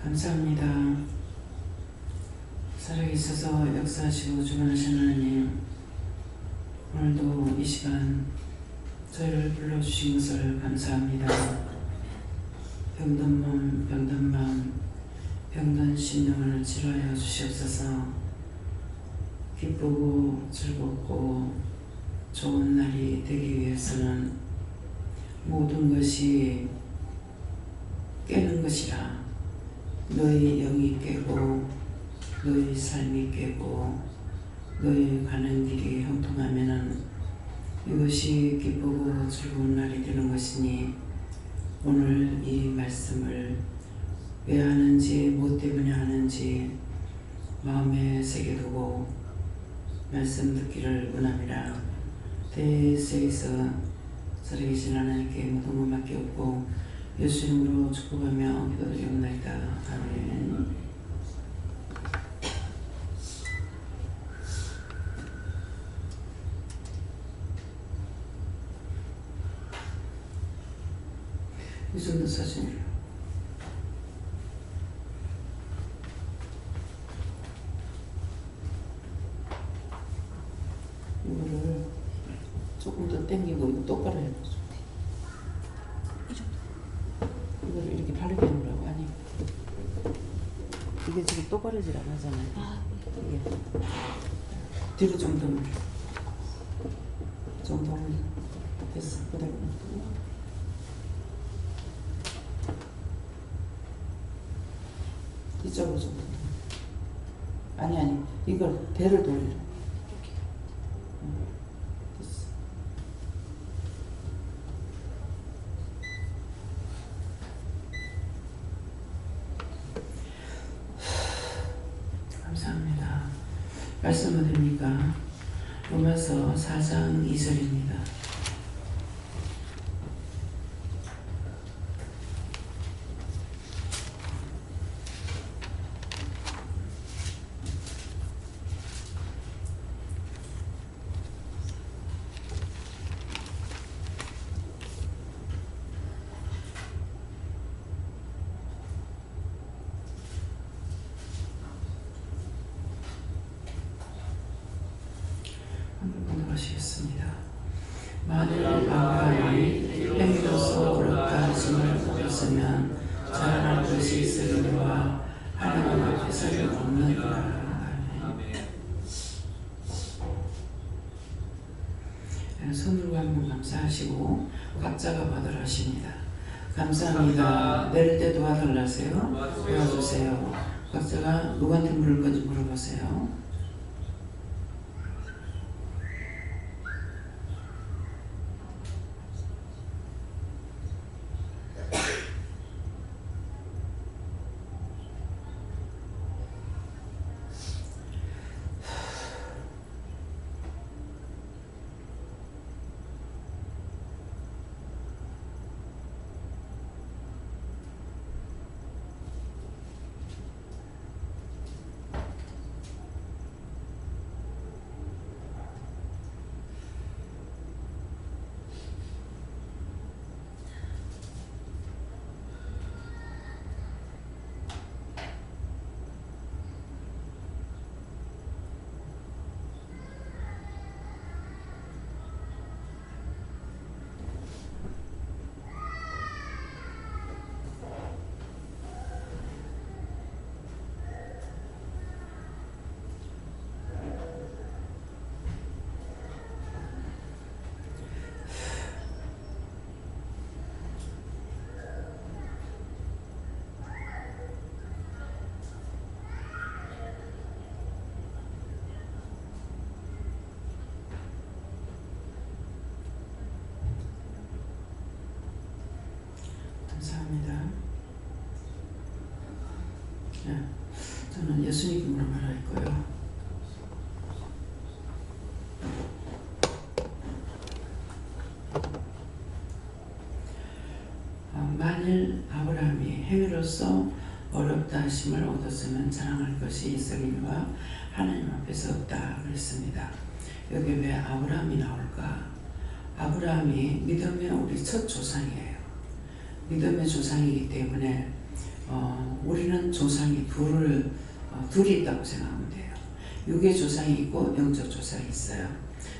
감사합니다. 살아계셔서 역사하시고 주관하시는 하나님, 오늘도 이 시간 저희를 불러주신 것을 감사합니다. 병든 몸, 병든 마음, 병든 심령을 치료하여 주시옵소서. 기쁘고 즐겁고 좋은 날이 되기 위해서는 모든 것이 깨는 것이라. 너희 영이 깨고 너희 삶이 깨고 너희 가는 길이 형통하면은 이것이 기쁘고 즐거운 날이 되는 것이니, 오늘 이 말씀을 왜 하는지, 무엇 때문에 하는지 마음에 새겨두고 말씀 듣기를 원합니다. 대세에서 살아계신 하나님께 모든 것 맡겼고 예수 이름으로 축복하며 기도드리옵나이다. 아멘. 이 정도 사진이에요. 이거를 조금 더 당기고 이거 똑바로 해보죠. 이거를 이렇게 바르게 해놓으라고. 아니, 이게 지금 똑바르질 안 하잖아요. 이게 뒤로 좀 더 올려. 좀 더 올려. 됐어. 그대로. 이쪽으로 좀 더. 아니, 이걸 배를 돌리라. 됐어. 감사합니다. 말씀 어딥니까? 로마서 4장 2절입니다. 하시겠습니다. 만일 아브라함이 행위로서 옳다 하심을 얻었으면 자랑할 것이 있으리와 하나님 앞에서는 없느니라. 손으로 한번 감사하시고 각자가 받으라 하십니다. 감사합니다. 내릴 때 도와달라세요. 도와주세요. 각자가 누구한테 물을 건지 물어보세요. 감사합니다. 저는 예수님으로 말할 거예요. 만일 아브라함이 행위로서 어렵다 하심을 얻었으면 자랑할 것이 이스라엘과 하나님 앞에서 없다 그랬습니다. 여기 왜 아브라함이 나올까? 아브라함이 믿음의 우리 첫 조상이에요. 믿음의 조상이기 때문에 우리는 조상이 둘이 있다고 생각하면 돼요. 육의 조상이 있고 영적 조상이 있어요.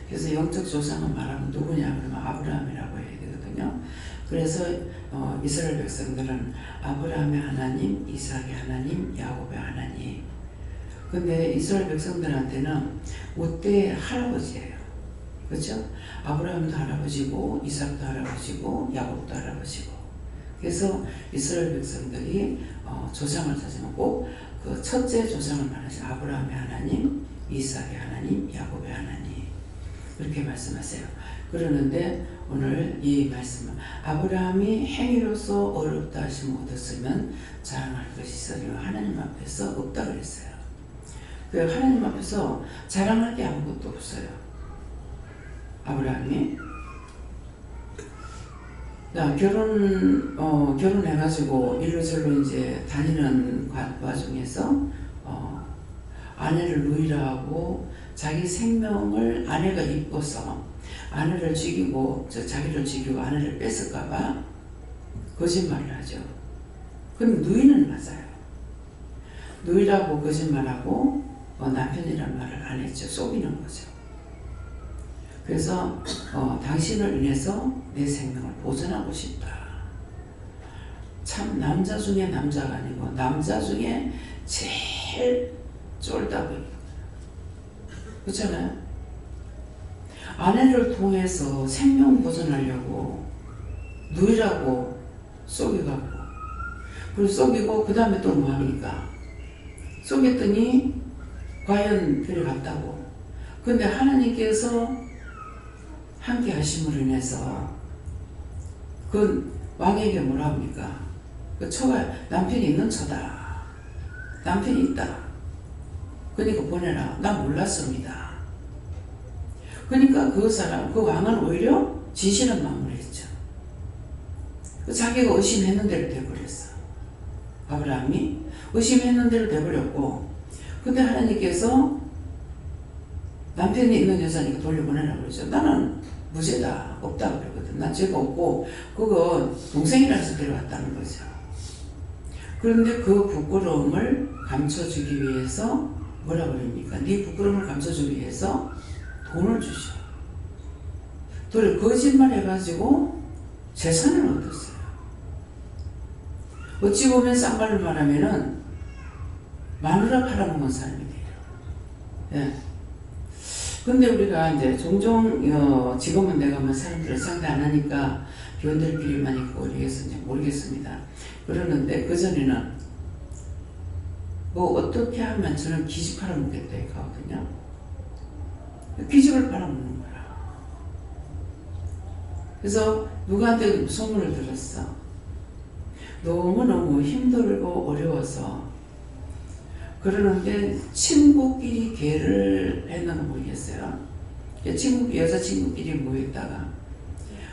그래서 영적 조상은 말하면 누구냐 그러면 아브라함이라고 해야 되거든요. 그래서 이스라엘 백성들은 아브라함의 하나님, 이삭의 하나님, 야곱의 하나님. 근데 이스라엘 백성들한테는 우때의 할아버지예요. 그렇죠? 아브라함도 할아버지고 이삭도 할아버지고 야곱도 할아버지고. 그래서 이스라엘 백성들이 조상을 찾으면 꼭 그 첫째 조상을 말하죠. 아브라함의 하나님, 이삭의 하나님, 야곱의 하나님. 그렇게 말씀하세요. 그러는데 오늘 이 말씀은 아브라함이 행위로서 어렵다 하심을 얻었으면 자랑할 것이 있으려 하나님 앞에서 없다 그랬어요. 그 하나님 앞에서 자랑할 게 아무것도 없어요. 아브라함이 결혼해가지고 일로절로 이제 다니는 와중에서 아내를 누이라고 자기 생명을 아내가 이뻐서 아내를 죽이고 자기를 죽이고 아내를 뺏을까봐 거짓말을 하죠. 근데 누이는 맞아요. 누이라고 거짓말하고 남편이란 말을 안 했죠. 속이는 거죠. 그래서 당신을 인해서 내 생명을 보존하고 싶다. 참 남자 중에 남자가 아니고 남자 중에 제일 쫄다보니 그렇잖아요. 아내를 통해서 생명 보존하려고 누이라고 속여가고 그리고 속이고 그 다음에 또 뭐합니까? 속였더니 과연 데려갔다고. 근데 하나님께서 함께 하심으로 인해서 그 왕에게 뭐라 합니까? 그 처가 남편이 있는 처다. 남편이 있다. 그러니까 보내라. 난 몰랐습니다. 그러니까 그 왕은 오히려 진실한 마음을 했죠. 자기가 의심했는 대로 돼버렸어. 아브라함이 의심했는 대로 돼버렸고, 근데 하나님께서 남편이 있는 여자니까 돌려보내라고 그러죠. 나는 무죄다. 없다 그러거든. 난 죄가 없고 그거 동생이라 해서 데려왔다는 거죠. 그런데 그 부끄러움을 감춰주기 위해서 뭐라 그럽니까? 네 부끄러움을 감춰주기 위해서 돈을 주죠. 돈을 거짓말 해가지고 재산을 얻었어요. 어찌 보면 쌍말로 말하면은 마누라 팔아먹은 사람이 돼요. 예. 근데 우리가 이제 종종 지금은 내가 뭐 사람들을 상대 안 하니까 변들끼리만 있고 모르겠습니다. 그러는데 그전에는 뭐 어떻게 하면 저는 기집 팔아먹겠다 했거든요. 기집을 팔아먹는 거야. 그래서 누구한테 소문을 들었어. 너무너무 힘들고 어려워서 그러는데 친구끼리 개를 했는 거 모르겠어요. 여자친구끼리 모였다가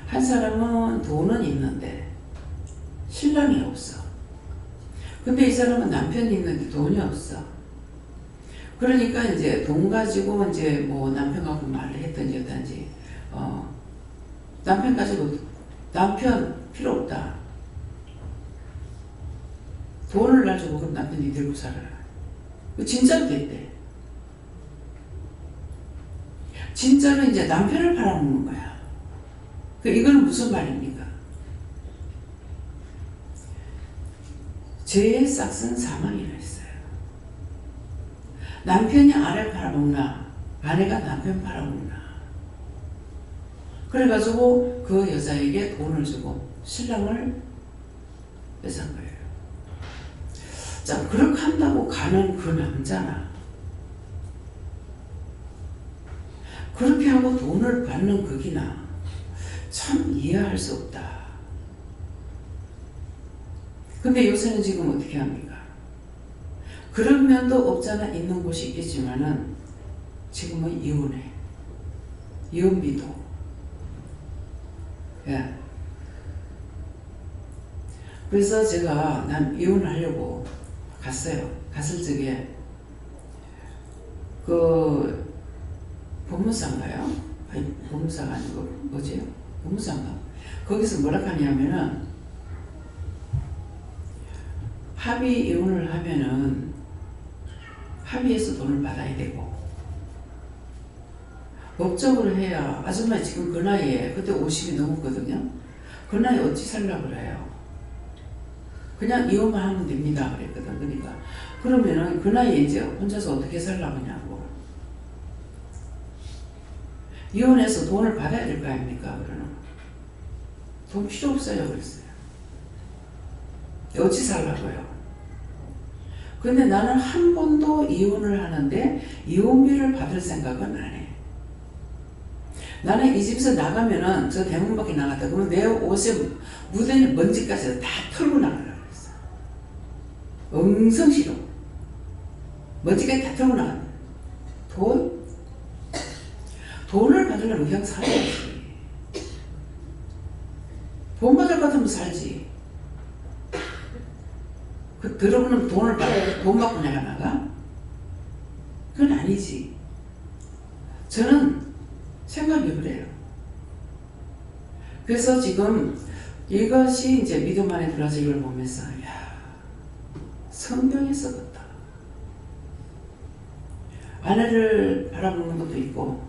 한 사람은 돈은 있는데 신랑이 없어. 근데 이 사람은 남편이 있는데 돈이 없어. 그러니까 이제 돈 가지고 이제 뭐 남편하고 말을 했든지 어떤지 남편 가지고 남편 필요 없다. 돈을 가지고 그럼 남편이 들고 살아라. 진짜로 됐대. 진짜로 이제 남편을 팔아먹는 거야. 이거는 무슨 말입니까? 죄의 싹은 사망이라 했어요. 남편이 아내를 팔아먹나, 아내가 남편 팔아먹나. 그래가지고 그 여자에게 돈을 주고 신랑을 뺏은 거예요. 자, 그렇게 한다고 가는 그 남자나 그렇게 하고 돈을 받는 극이나 참 이해할 수 없다. 근데 요새는 지금 어떻게 합니까? 그런 면도 없잖아. 있는 곳이 있겠지만은 지금은 이혼해. 이혼비도. 예. 그래서 제가 난 이혼하려고 갔어요. 갔을 적에 그 법무사인가요? 아니 법무사가 아니고 뭐지요? 법무사인가? 거기서 뭐라 하냐면은 합의 이혼을 하면은 합의해서 돈을 받아야 되고, 법적으로 해야, 아줌마 지금 그 나이에, 그때 50이 넘었거든요. 그 나이에 어찌 살라고 그래요. 그냥 이혼만 하면 됩니다 그랬거든. 그러니까 그러면은 그 나이에 이제 혼자서 어떻게 살라고 하냐고. 이혼해서 돈을 받아야 될 거 아닙니까? 그러는 돈 필요 없어요 그랬어요. 어찌 살라고요. 근데 나는 한 번도 이혼을 하는데 이혼비를 받을 생각은 안 해. 나는 이 집에서 나가면은 저 대문 밖에 나갔다 그러면 내 옷에 묻은 먼지까지 다 털고 나가려고 그랬어. 엄청 싫어. 먼지까지 다 털고 나간다. 돈을 받으려면 그냥 살아야지. 돈 받을 것 같으면 살지. 그 들어오는 돈 받고 내가 나가? 그건 아니지. 저는 생각이 그래요. 그래서 지금 이것이 이제 믿음 안에 들어서 이걸 보면서, 야, 성경에서부터 아내를 바라보는 것도 있고,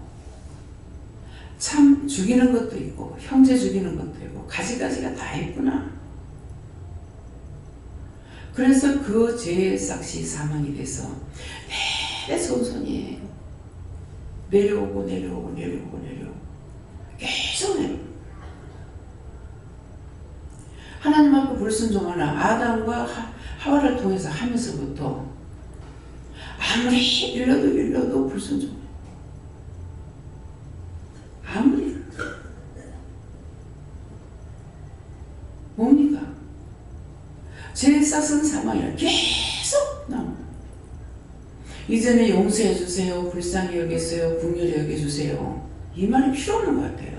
참 죽이는 것도 있고, 형제 죽이는 것도 있고, 가지가지가 다 있구나. 그래서 그 죄의 삭시 사망이 돼서 내내 손손이 내려오고 계속 내려오고. 하나님 앞에 불순종하는 아담과 하와를 통해서 하면서부터 아무리 일러도 불순종해. 아무리 뭡니까? 죄의 싹은 사망이라 계속 나옵니다. 이전에 용서해 주세요, 불쌍히 여기세요, 긍휼히 여겨주세요, 이 말이 필요 없는 것 같아요.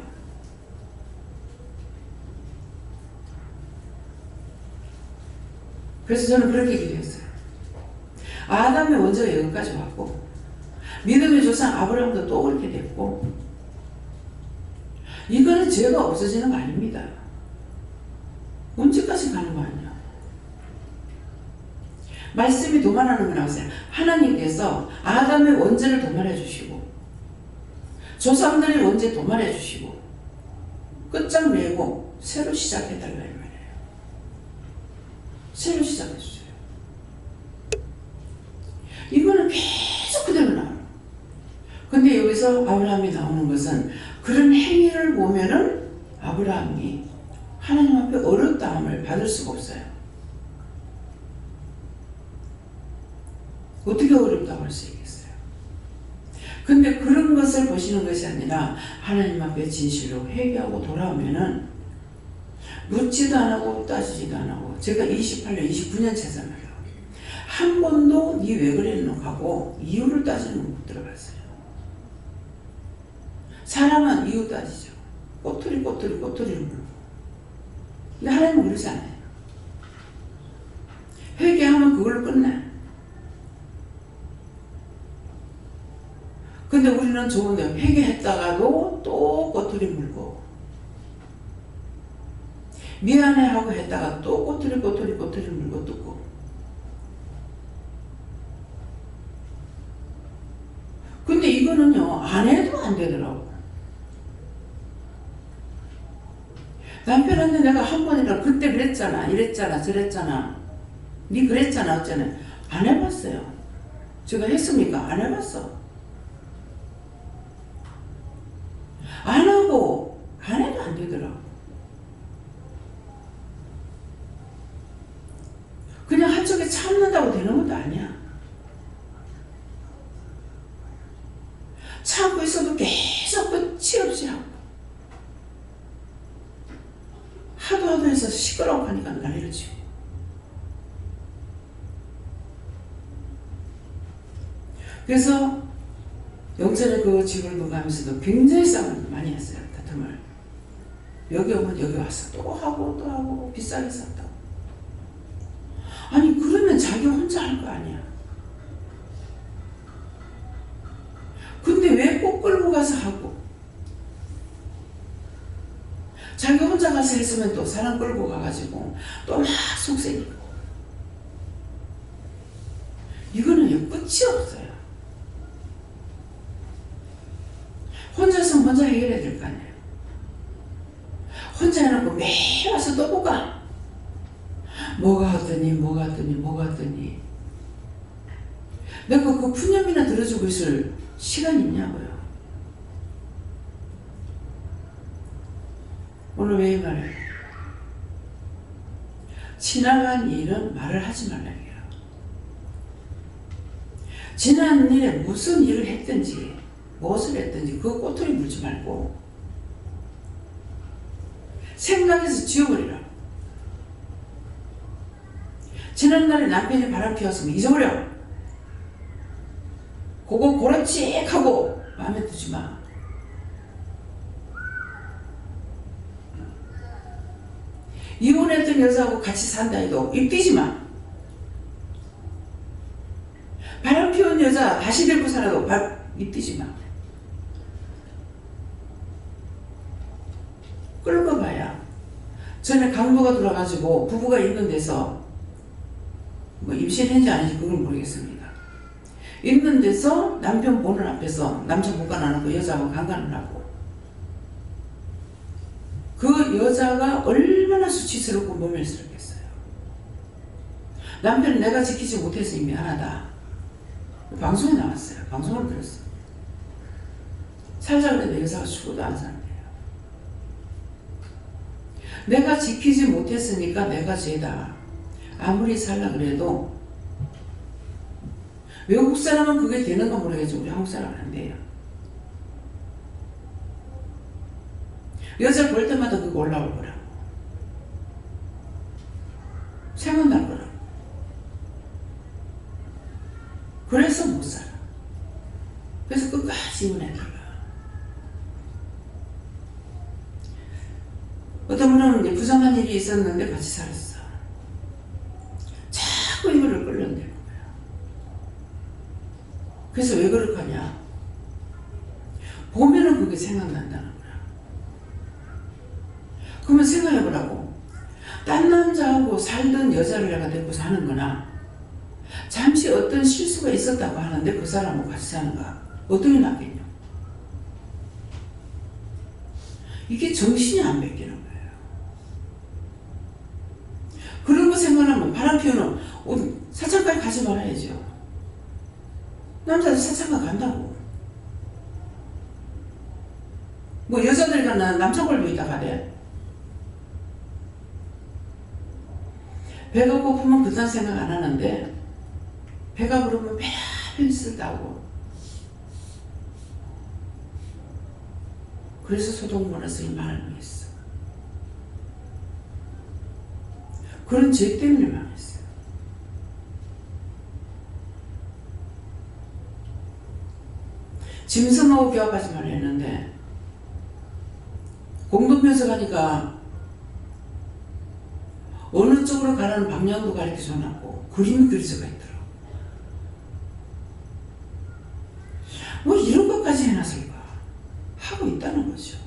그래서 저는 그렇게 기도했어요. 아담의 원조가 여기까지 왔고, 믿음의 조상 아브라함도 또 그렇게 됐고, 이거는 죄가 없어지는 거 아닙니다. 언제까지 가는 거 아니야? 말씀이 도말하는 거 나오세요. 하나님께서 아담의 원죄를 도말해 주시고, 조상들의 원죄 도말해 주시고, 끝장내고 새로 시작해달라 이 말이에요. 새로 시작해 주세요. 이거는 계속 그대로 나와요. 근데 여기서 아브라함이 나오는 것은 그런 행위를 보면은 아브라함이 하나님 앞에 어렵다함을 받을 수가 없어요. 어떻게 어렵다고 할 수 있겠어요? 근데 그런 것을 보시는 것이 아니라 하나님 앞에 진실로 회개하고 돌아오면은 묻지도 안 하고 따지지도 안 하고, 제가 28년, 29년 차잖아요. 한 번도 니 왜 그랬노 하고 이유를 따지는 못 들어봤어요. 사람은 이유 따지죠. 꼬투리를 물고. 근데 하나님은 그러지 않아요. 회개하면 그걸로 끝나요. 근데 우리는 좋은데 회개했다가도 또 꼬투리 물고, 미안해하고 했다가 또 꼬투리 물고 뜯고. 근데 이거는요 안 해도 안 되더라고. 남편한테 내가 한 번이라도 그때 그랬잖아, 이랬잖아, 저랬잖아, 니 그랬잖아, 어쩌나, 안 해봤어요. 제가 했습니까? 안 해봤어. 안 하고 안 해도 안 되더라고. 그냥 한쪽에 참는다고 되는 것도 아니야. 참고 있어도 계속 끝이 없이 하고, 하도 해서 시끄러워 하니까 난리를 치고. 그래서 영천의 그 집을 보면서도 굉장히 싸움을 많이 했어요. 다툼을. 여기 오면 여기 와서 또 하고 비싸게 샀다고. 아니 그러면 자기 혼자 할 거 아니야. 근데 왜 꼭 끌고 가서 하고, 자기 혼자 가서 했으면 또 사람 끌고 가가지고 또 막 속색이고. 있으면 끝이 없어요. 혼자서 혼자 해결해야 될 거 아니에요. 혼자 해놓고 매일 와서 또 뭐가 어떠니 내가 그 푸념이나 들어주고 있을 시간이 있냐고요. 오늘 왜 이 말을? 지나간 일은 말을 하지 말라고요. 지난 일에 무슨 일을 했든지 무엇을 했든지 그 꼬투리 물지 말고 생각해서 지워버리라. 지난날에 남편이 바람 피웠으면 잊어버려. 그거 고라치하고 마음에 두지 마. 이혼했던 여자하고 같이 산다 해도 입 띄지 마. 바람 피운 여자 다시 데리고 살아도 입 띄지 마. 끌고 봐야. 전에 강도가 들어가지고 부부가 있는 데서 뭐 임신했는지 아닌지 그건 모르겠습니다. 있는 데서 남편 보는 앞에서 남자 못간 안 하고 여자하고 강간을 하고 그 여자가 얼마나 수치스럽고 모멸스럽겠어요. 남편은 내가 지키지 못해서 미안하다. 방송에 나왔어요. 방송을 들었어요. 살자 그래도 여자가 죽어도 안 산대요. 내가 지키지 못했으니까 내가 죄다. 아무리 살라 그래도 외국 사람은 그게 되는가 모르겠죠. 우리 한국 사람은 안 돼요. 여자 볼 때마다 그거 올라올 거라고. 생각날 거라고. 그래서 못 살아. 그래서 끝까지 이혼했다가 어떤 분은 이제 부정한 일이 있었는데 같이 살았어. 자꾸 이거를 끌어내는 거야. 그래서 왜 그럴까냐? 보면은 그게 생각난다는 거야. 그러면 생각해보라고. 딴 남자하고 살던 여자를 내가 데리고 사는 거나 잠시 어떤 실수가 있었다고 하는데 그 사람하고 같이 사는가? 어떤 게 낫겠냐? 이게 정신이 안 베끼는 거예요. 그런 거 생각하면 바람 피우는 사창까지 가지 말아야죠. 남자들 사창가 간다고. 뭐 여자들 가나 남창 걸고 있다 가대. 배가 고프면 그딴 생각 안 하는데 배가 부르면 매일 쓰다고. 그래서 소동문화서 이 말을 했어. 그런 죄 때문에 망했어요. 짐승하고 교합하지 말라 했는데 공동묘소 가니까 어느 쪽으로 가라는 방향도 가르쳐줘 놨고 그림이 그려져가 있더라고. 뭐 이런 것까지 해놨을까 하고 있다는 거죠.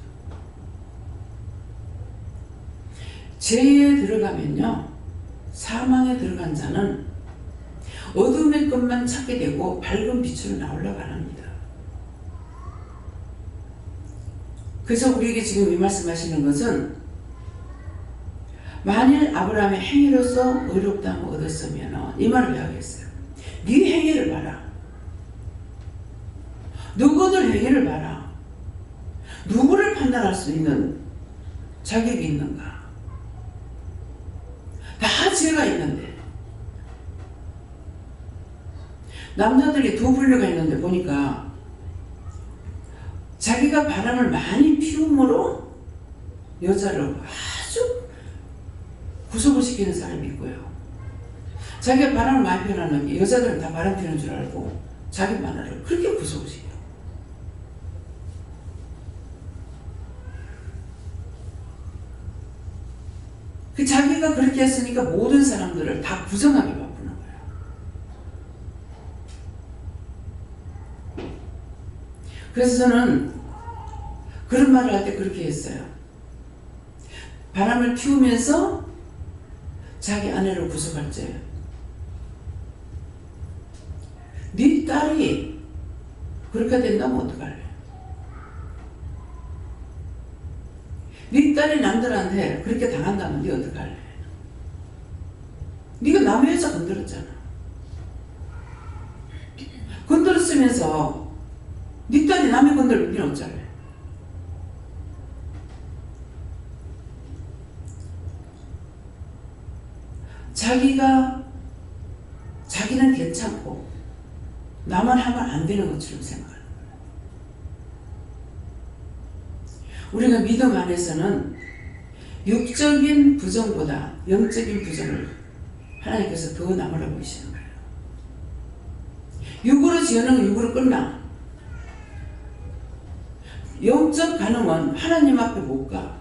죄에 들어가면요, 사망에 들어간 자는 어둠의 것만 찾게 되고 밝은 빛으로 나오려고 합니다. 그래서 우리에게 지금 이 말씀하시는 것은 만일 아브라함의 행위로서 의롭다함을 얻었으면 이 말을 이야기했어요. 네 행위를 봐라. 누구들 행위를 봐라. 누구를 판단할 수 있는 자격이 있는가? 다 죄가 있는데 남자들이 두 분류가 있는데 보니까 자기가 바람을 많이 피움으로 여자를 아주 구속을 시키는 사람이 있고요. 자기가 바람을 많이 피우는 여자들은 다 바람 피우는 줄 알고 자기 마누라를 그렇게 구속을 시켜요. 그 자기가 그렇게 했으니까 모든 사람들을 다 부정하게 바꾸는 거예요. 그래서 저는 그런 말을 할 때 그렇게 했어요. 바람을 피우면서 자기 아내를 구속할 때 네 딸이 그렇게 된다면 어떡할래? 네 딸이 남들한테 그렇게 당한다면 네 어떡할래? 네가 남의 여자 건드렸잖아. 건드렸으면서 네 딸이 남의 건드리면 네는 어쩔래? 자기는 괜찮고 나만 하면 안 되는 것처럼 생각하는 거예요. 우리가 믿음 안에서는 육적인 부정보다 영적인 부정을 하나님께서 더 남으라 보이시는 거예요. 육으로 지어놓은 건 육으로 끝나. 영적 가능은 하나님 앞에 못 가.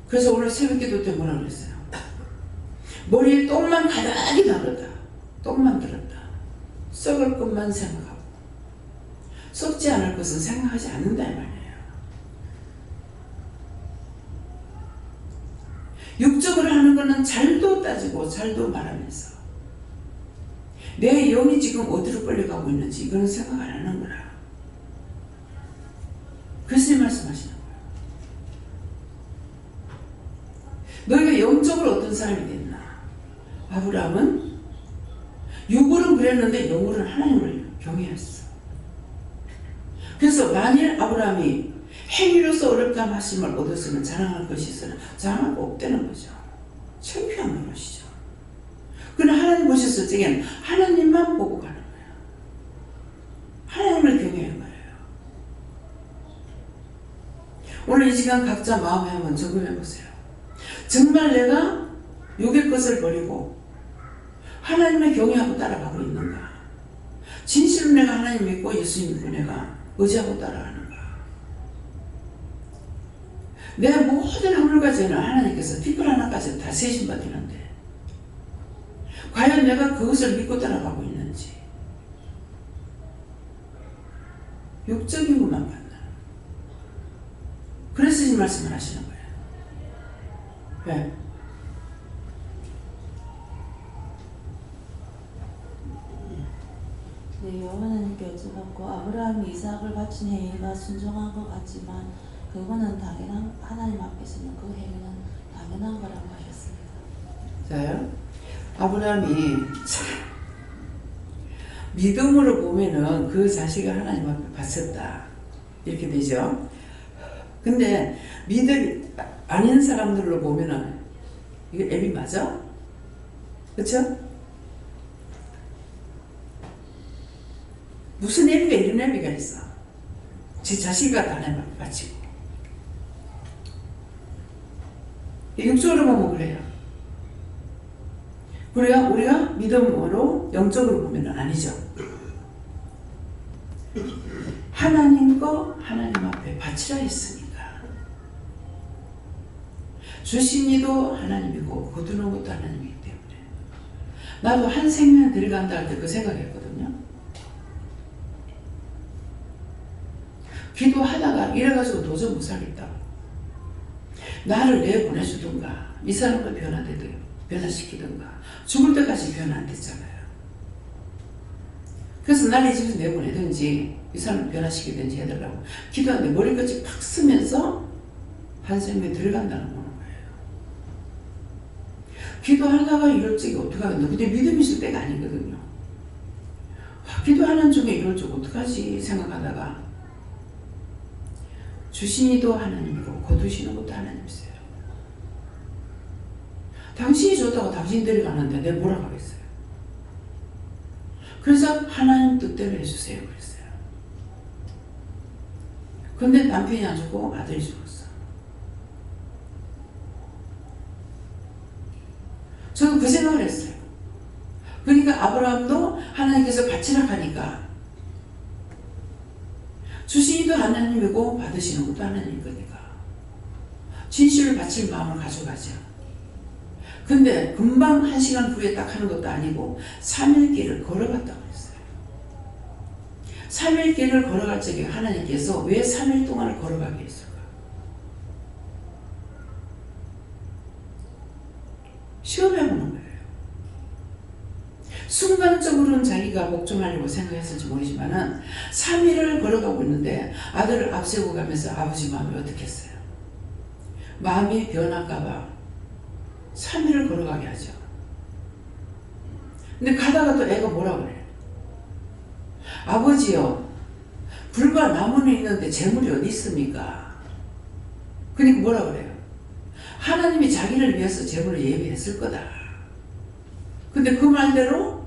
그래서 오늘 새벽기도 때 뭐라 그랬어요? 머리에 똥만 가득히 들었다. 똥만 들었다. 썩을 것만 생각하고 썩지 않을 것은 생각하지 않는다 이 말이에요. 육적으로 하는 거는 잘도 따지고 잘도 말하면서 내 영이 지금 어디로 끌려가고 있는지 이거는 생각 안 하는 거라. 그래서 말씀하시는 거예요. 너희가 영적으로 어떤 사람이 됐나? 아브라함은 육으로는 그랬는데 영으로는 하나님을 경외했어. 그래서 만일 아브라함이 행위로서 어렵다 하심을 얻었으면 자랑할 것이 있으나 자랑할 거 없다는 거죠. 창피한 것이죠. 그러나 하나님 보셨을 적에는 하나님만 보고 가는 거예요. 하나님을 경외한 거예요. 오늘 이 시간 각자 마음에 한번 점검해 보세요. 정말 내가 육의 것을 버리고 하나님을 경외하고 따라가고 있는가? 진실로 내가 하나님 믿고 예수 믿고 내가 의지하고 따라가는가? 내 모든 하늘과 죄는 하나님께서 티끌 하나까지 다 세신받으는데 과연 내가 그것을 믿고 따라가고 있는지 육적인 것만 봤나? 그래서 이 말씀을 하시는 거예요. 왜? 네, 여호와님께 여쭤봤고 아브라함이 이삭을 바친 행위가 순종한 것 같지만 그거는 당연한 하나님 앞에서는 그 행위는 당연한 거라고 하셨습니다. 자요. 아브라함이 참 믿음으로 보면은 그 자식을 하나님 앞에 바쳤다 이렇게 되죠. 근데 믿음이 아닌 사람들로 보면은 이게 애비 맞아? 그쵸? 무슨 애비가 이런 애비가 있어? 제 자식을 하나님 앞에 바치고 육적으로 보면 그래요. 그래야 우리가 믿음으로 영적으로 보면 아니죠. 하나님 거 하나님 앞에 바치라 했으니까. 주신 이도 하나님이고 거두는 것도 하나님이기 때문에 나도 한 생명 들어간다 할 때 그 생각했거든요. 기도하다가 이래가지고 도저히 못 살겠다고 나를 내보내주든가 이 사람을 변화시키든가 죽을 때까지 변화 안 됐잖아요. 그래서 나를 이 집에서 내보내든지 이 사람을 변화시키든지 해달라고 기도하는데 머리끝이 팍 쓰면서 한 생명에 들어간다는 거는 거예요. 기도하다가 이럴 적이 어떡하겠노. 근데 믿음 있을 때가 아니거든요. 기도하는 중에 이럴 적 어떡하지 생각하다가 주신 이도 하나님이고 거두시는 것도 하나님이세요. 당신이 줬다고 당신이 데려가는데 내가 뭐라고 하겠어요. 그래서 하나님 뜻대로 해주세요 그랬어요. 근데 남편이 안 죽고 아들이 죽었어. 저는 그 생각을 했어요. 그러니까 아브라함도 하나님께서 바치라 하니까 주신 이도 하나님이고 받으시는 것도 하나님일 거니까 진실을 바칠 마음을 가져가죠. 근데 금방 1시간 후에 딱 하는 것도 아니고 3일 길을 걸어갔다고 했어요. 3일 길을 걸어갈 적에 하나님께서 왜 3일 동안을 걸어가게 했을까? 시험해보는 거예요. 순간적으로는 자기가 복종하려고 생각했을지 모르지만은 3일을 걸어가고 있는데 아들을 앞세우고 가면서 아버지 마음이 어떻겠어요? 마음이 변할까봐 3일을 걸어가게 하죠. 근데 가다가 또 애가 뭐라 그래? 아버지요, 불과 나무는 있는데 재물이 어디 있습니까? 그러니까 뭐라 그래요? 하나님이 자기를 위해서 재물을 예비했을 거다. 근데 그 말대로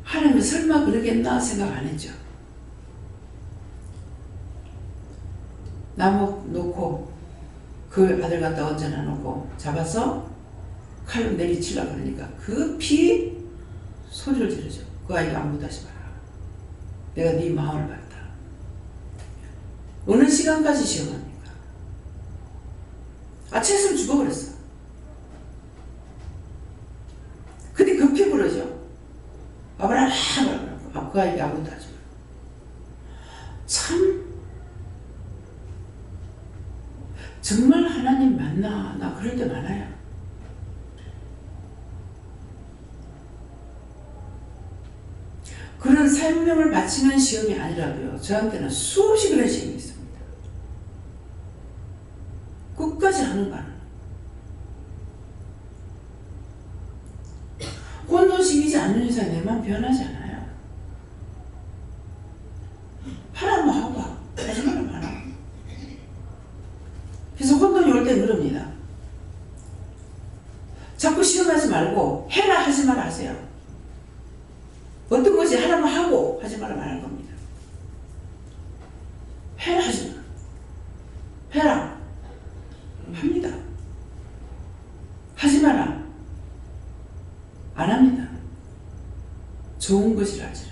하나님이 설마 그러겠나 생각 안 했죠. 나무 놓고 그 아들 갖다 얹어놔 놓고 잡아서 칼로 내리치려고 그러니까 그 소리를 지르죠. 그 아이가 아무것도 하지 마라. 내가 네 마음을 봤다. 어느 시간까지 시험합니까? 채했으면 죽어버렸어. 근데 급히 부르죠. 아브라함 그 아이가 아무것도 하지 마라. 참 정말 하나님 맞나? 나 그럴 때 많아요. 그런 생명을 바치는 시험이 아니라도요, 저한테는 수없이 그런 시험이 있습니다. 끝까지 하는 거는 혼돈시키지 않는 이상 내 마음 변하지 않아요. 하라면 하고 하지 말라면 안 하고. 그래서 혼돈이 올 때 그럽니다. 자꾸 시험하지 말고 해라 하지 말아 하세요. 어떤 것이 하라면 하고 하지 말라면 안 할 겁니다. 해라 하지 마. 해라. 합니다. 하지 마라. 안 합니다. 좋은 것이라 하지라.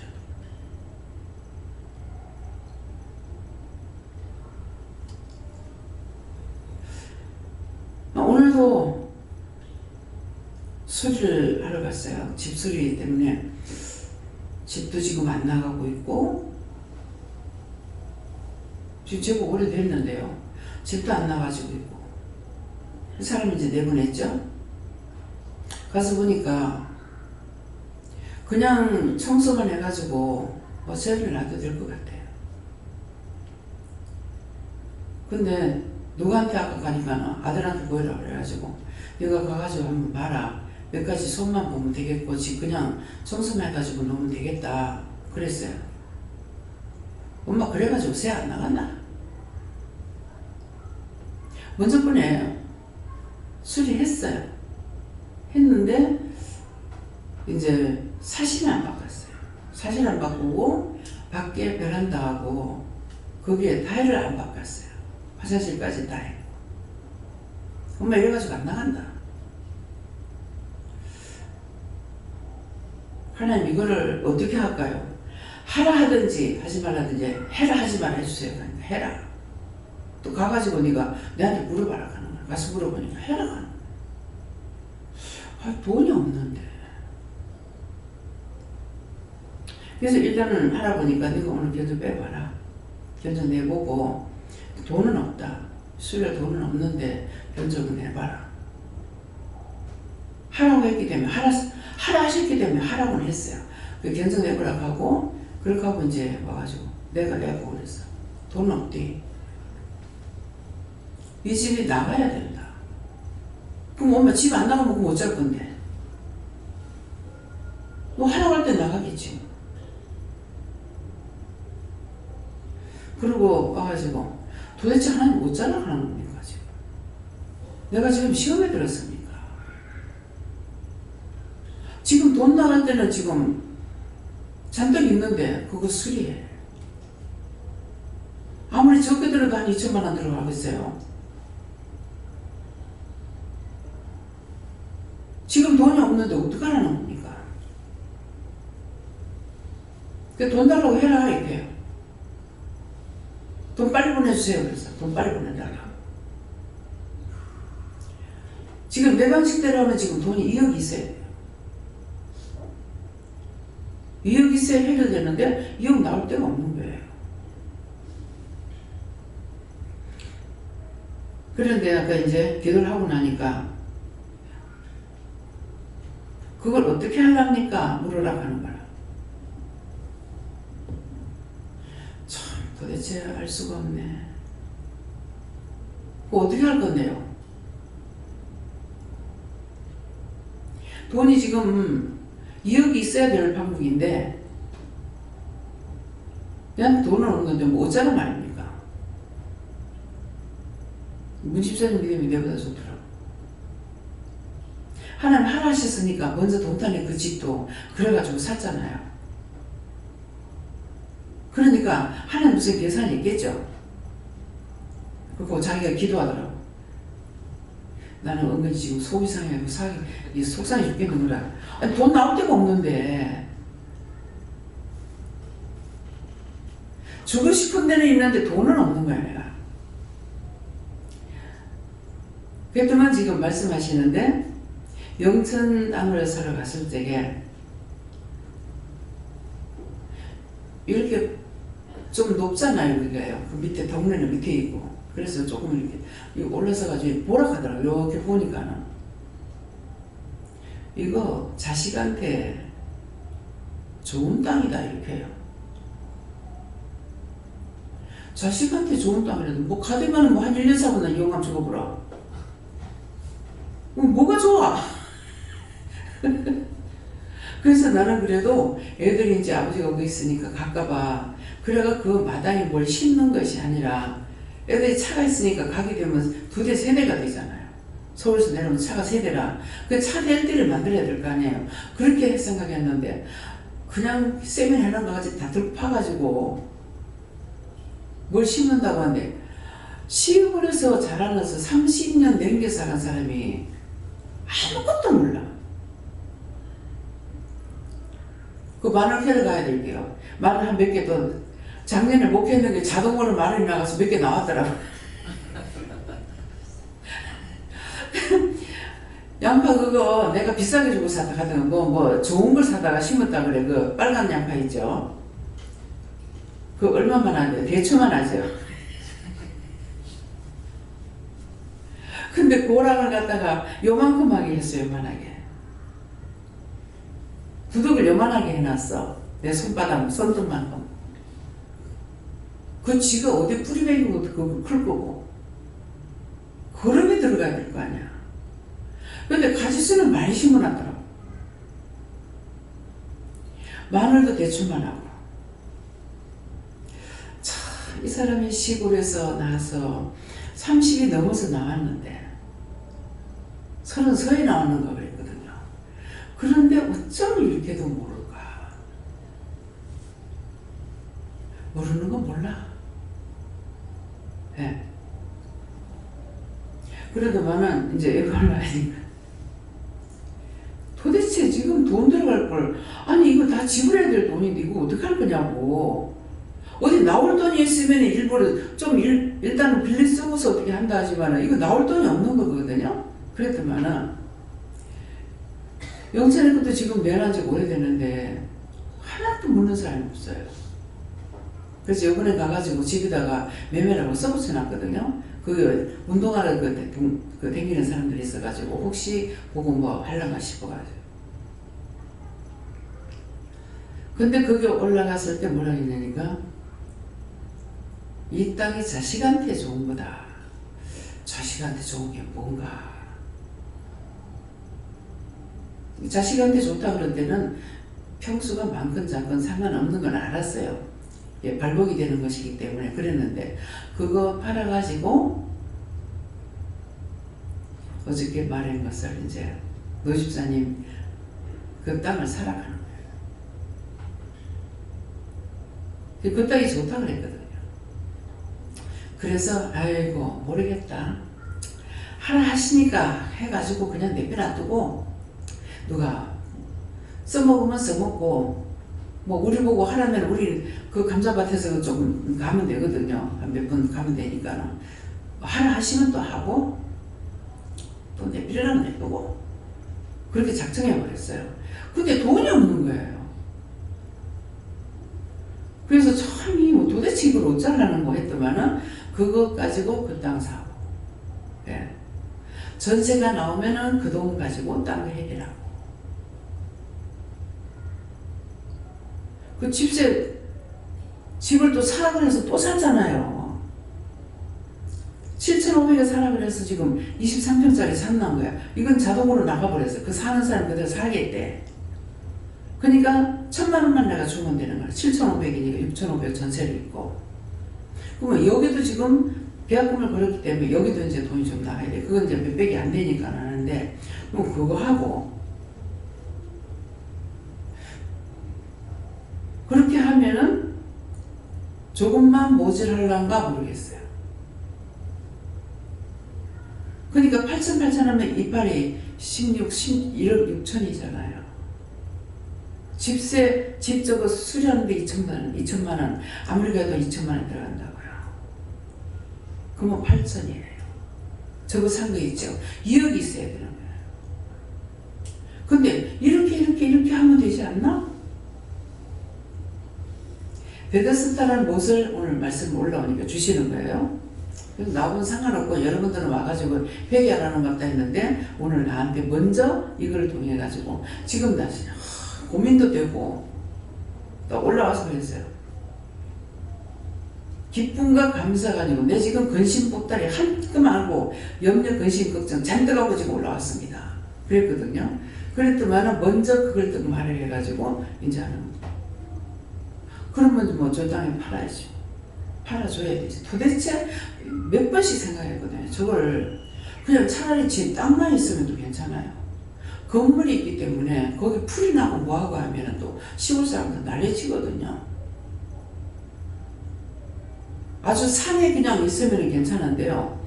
오늘도 수리를 하러 갔어요. 집수리 때문에 집도 지금 안 나가고 있고 지금 제법 오래됐는데요. 집도 안 나가지고 있고 그 사람이 이제 내보냈죠. 가서 보니까 그냥 청소만 해가지고 세를 놔도 될 것 같아요. 근데 누구한테 아까 가니까 아들한테 보이라고 그래가지고 내가 가가지고 한번 봐라. 몇 가지 손만 보면 되겠고 지금 그냥 청소만 해가지고 놓으면 되겠다 그랬어요. 엄마 그래가지고 새 안 나갔나? 먼저 번에 수리했어요. 했는데 이제 사실은 안 바꿨어요. 사실 안 바꾸고 밖에 베란다하고 거기에 타일을 안 바꿨어요. 화장실까지 다 했고. 엄마 이래가지고 안 나간다. 하나님 이거를 어떻게 할까요? 하라 하든지 하지 말라든지 해라 하지 말아 해주세요. 그러니까 해라. 또 가가지고 네가 내한테 물어봐라 하는 거야. 가서 물어보니까 해라 하는 거야. 돈이 없는데. 그래서 일단은 하라고 하니까 네가 오늘 견적 빼봐라. 견적 내보고 돈은 없다. 수리할 돈은 없는데 견적은 내봐라. 하라고 했기 때문에 하라 하셨기 때문에 하라고는 했어요. 그 견적 내보라고 하고 그렇게 하고 이제 와가지고 내가 내고 그랬어. 돈 없디. 이 집이 나가야 된다. 그럼 엄마 집 안 나가면 그럼 어쩔 건데? 너 하라고 할 때 나가겠지. 그리고 와가지고 도대체 하나님 못 자랑하는 겁니까 지금? 내가 지금 시험에 들었습니까? 지금 돈 나갈 때는 지금 잔뜩 있는데 그거 수리해. 아무리 적게 들어도 한 2천만 원 들어가겠어요. 지금 돈이 없는데 어떡하라는 겁니까? 돈 달라고 해라 이렇게. 돈 빨리 보내주세요. 그래서 돈 빨리 보내달라고. 지금 내 방식대로 하면 지금 돈이 2억이 있어야 돼요. 2억 있어야 해결되는데 2억 나올 데가 없는 거예요. 그런데 아까 이제 기도를 하고 나니까 그걸 어떻게 하려니까 물으라 하는 거라. 참 도대체 알 수가 없네. 그거 어떻게 할 건데요? 돈이 지금 2억이 있어야 될 방법인데 그냥 돈은 없는 건데 뭐 어쩌란 말입니까? 문집사님 믿음이 내보다 좋더라고. 하나님 하라하셨으니까 먼저 동탄에 그 집도 그래가지고 샀잖아요. 그러니까 하나님 무슨 계산이 있겠죠. 그리고 자기가 기도하더라고. 나는 은근히 지금 속이 상해고 속상해 죽겠는구나. 아니, 돈 나올 데가 없는데 주고 싶은 데는 있는데 돈은 없는 거야 내가. 그랬더만 지금 말씀하시는데 영천 땅을 사러 갔을 때에 이렇게 좀 높잖아요. 여기가요. 그 밑에 동네는 밑에 있고 그래서 조금 이렇게 올라서 가지고 보라 하더라고요. 이렇게 보니까는 이거 자식한테 좋은 땅이다 이렇게 해요. 자식한테 좋은 땅이라도 뭐 가되면은 뭐 한 1년 사고 난 이용감 죽어보라. 뭐가 좋아? 그래서 나는 그래도 애들이 이제 아버지가 거기 있으니까 갈까봐 그래가 그 마당에 뭘 심는 것이 아니라 애들이 차가 있으니까 가게 되면 2대 3대가 되잖아요. 서울에서 내려오면 차가 3대라 그 차 댈 데를 만들어야 될 거 아니에요. 그렇게 생각했는데 그냥 세면 해놓은 거 가지고 다 들고 파가지고 뭘 심는다고 하는데 시골에서 자라나서 30년 넘게 살은 사람이 아무것도 몰라. 그 마늘 캐러 가야 될게요. 마늘 한 몇 개 더 작년에 못 캐는 게 자동으로 마늘이 나가서 몇 개 나왔더라고. 양파 그거 내가 비싸게 주고 사다 가던 거 뭐 좋은 걸 사다가 심었다 그래. 그 빨간 양파 있죠. 그 얼마만 하죠? 대추만 하죠. 근데 고랑을 갖다가 요만큼 하게 했어요. 요만하게. 두둑을 요만하게 해놨어. 내 손바닥 손등만큼. 그 지가 어디 뿌리 베긴 것도 그거 클 거고 거름이 들어가야 될 거 아니야. 근데 가지수는 많이 심어놨더라고. 마늘도 대추만 하고. 참, 이 사람이 시골에서 나와서 30이 넘어서 나왔는데 30 서에 나왔는가 그랬거든요. 그런데 어쩜 이렇게도 모를까. 모르는 건 몰라. 예. 그래도만은 이제 이걸 하니까 도대체 지금 돈 들어갈 걸 아니 이거 다 지불해야 될 돈인데 이거 어떡할 거냐고. 어디 나올 돈이 있으면 일부러 좀 일단은 빌리 쓰고서 어떻게 한다 하지만은 이거 나올 돈이 없는 거거든요. 그랬더만은 영천의 것도 지금 매한 지 오래되는데 하나도 묻는 사람이 없어요. 그래서 이번에 가가지고 집에다가 매매라고 써붙여놨거든요. 그 운동하러 그 댕기는 사람들이 있어가지고 혹시 보고 뭐 하려나 싶어가지고. 근데 거기 올라갔을 때 뭐라 했냐니까 이 땅이 자식한테 좋은 거다. 자식한테 좋은 게 뭔가. 자식한테 좋다 그럴 때는 평수가 많건 작건 상관없는 건 알았어요. 예, 발복이 되는 것이기 때문에 그랬는데 그거 팔아가지고 어저께 말한 것을 이제 노 집사님 그 땅을 사라가는 거예요. 그 땅이 좋다 그랬거든요. 그래서 아이고 모르겠다. 하나 하시니까 해가지고 그냥 내버려두고 누가 써먹으면 써먹고 뭐 우리 보고 하라면 우리 그 감자밭에서 좀 가면 되거든요. 한 몇 번 가면 되니까 하나 하시면 또 하고 또 내버려라면 내두고 그렇게 작정해 버렸어요. 근데 돈이 없는 거예요. 그래서 참이 뭐 도대체 이걸 어쩌라는 거 했더만은 그거 가지고 그 땅 사고, 예. 전세가 나오면은 그 돈 가지고 땅을 해결하고. 그 집을 또 사라 그래서 또 샀잖아요. 7,500에 사라 그래서 지금 23평짜리 샀난 거야. 이건 자동으로 나가버렸어. 그 사는 사람 그대로 살겠대. 그러니까 1,000만 원만 내가 주면 되는 거야. 7,500이니까 6,500 전세를 있고. 그러면 여기도 지금 계약금을 걸었기 때문에 여기도 이제 돈이 좀 나가야 돼. 그건 이제 몇백이 안 되니까 하는데, 뭐 그거 하고 그렇게 하면은 조금만 모질할란가 모르겠어요. 그러니까 8천 하면 이빨이 16, 1억 6천이잖아요. 집 저거 수리하는데 2천만 원, 아무리 가도 2천만 원 들어간다고요. 그러면 8천이에요. 저거 산 거 있죠? 2억이 있어야 되는 거예요. 근데 이렇게 하면 되지 않나? 베데스다라는 못을 오늘 말씀 올라오니까 주시는 거예요. 그래서 나하고는 상관없고 여러분들은 와가지고 회개 안 하는 것 같다 했는데 오늘 나한테 먼저 이걸 통해 가지고 지금 다시 고민도 되고 또 올라와서 그랬어요. 기쁨과 감사가 아니고 내 지금 근심 뽑다리 한끔 알고 염려 근심 걱정 잔뜩 하고 지금 올라왔습니다. 그랬거든요. 그랬더만 먼저 그걸 또 말을 해가지고 이제 하는 거예요. 그러면 뭐 저 땅에 팔아야죠. 팔아줘야 되지. 도대체 몇 번씩 생각했거든요. 저걸 그냥 차라리 집 땅만 있으면 또 괜찮아요. 건물이 있기 때문에 거기 풀이 나고 뭐하고 하면 또 시골 사람들 난리치거든요. 아주 산에 그냥 있으면 괜찮은데요.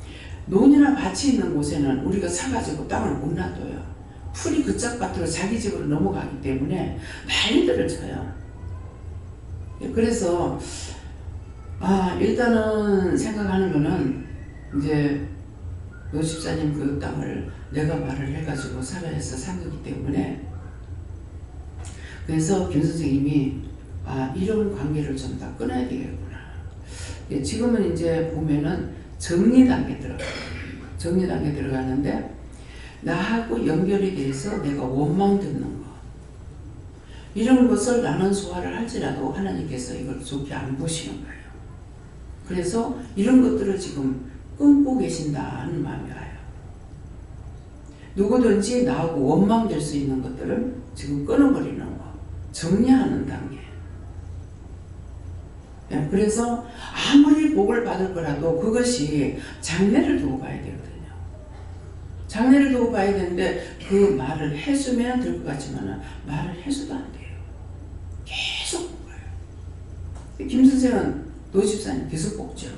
논이나 밭이 있는 곳에는 우리가 사가지고 땅을 못 놔둬요. 풀이 그 짝밭으로 자기 집으로 넘어가기 때문에 난리들을 쳐요. 그래서 일단은 생각하는 거는 이제 노 집사님 그 땅을 내가 말을 해가지고 사라해서 산 거기 때문에 그래서 김 선생님이 이런 관계를 좀 다 끊어야 되겠구나. 지금은 이제 보면은 정리 단계 들어가는데 나하고 연결이 돼서 내가 원망 듣는 거 이런 것을 나는 소화를 할지라도 하나님께서 이걸 좋게 안 보시는 거예요. 그래서 이런 것들을 지금 끊고 계신다는 마음이 와요. 누구든지 나하고 원망될 수 있는 것들을 지금 끊어버리는 거, 정리하는 단계. 그래서 아무리 복을 받을 거라도 그것이 장래를 두고 봐야 되거든요. 장래를 두고 봐야 되는데 그 말을 해주면 될 것 같지만 말을 해줘도 안 돼요. 계속 뽑아요. 김 선생은 노 집사님 계속 뽑죠.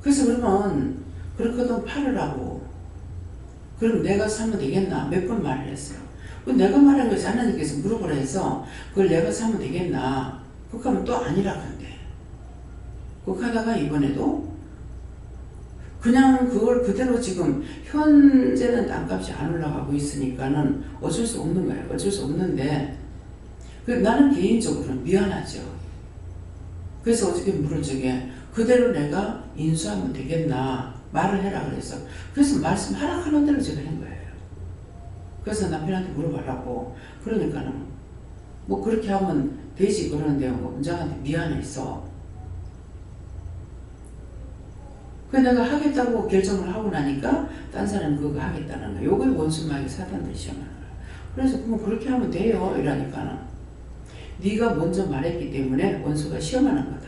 그래서 그러면 그렇거든 팔으라고. 그럼 내가 사면 되겠나? 몇 번 말을 했어요. 내가 말한 것이 하나님께서 물어보라 해서 그걸 내가 사면 되겠나? 그렇게 하면 또 아니라 한대. 그렇게 하다가 이번에도 그냥 그걸 그대로 지금 현재는 땅값이 안 올라가고 있으니까는 어쩔 수 없는 거예요. 어쩔 수 없는데 나는 개인적으로는 미안하죠. 그래서 어저께 물을 적에 그대로 내가 인수하면 되겠나 말을 해라 그래서 그래서 말씀하라 하는 대로 제가 한 거예요. 그래서 남편한테 물어보라고 그러니까는 뭐 그렇게 하면 되지 그러는데 원장한테 미안해서 그 내가 하겠다고 결정을 하고 나니까 딴 사람이 그거 하겠다는 거야. 요게 원수마귀 사단들이 시험하는 거야. 그래서 그럼 그렇게 하면 돼요 이러니까는 네가 먼저 말했기 때문에 원수가 시험하는 거다.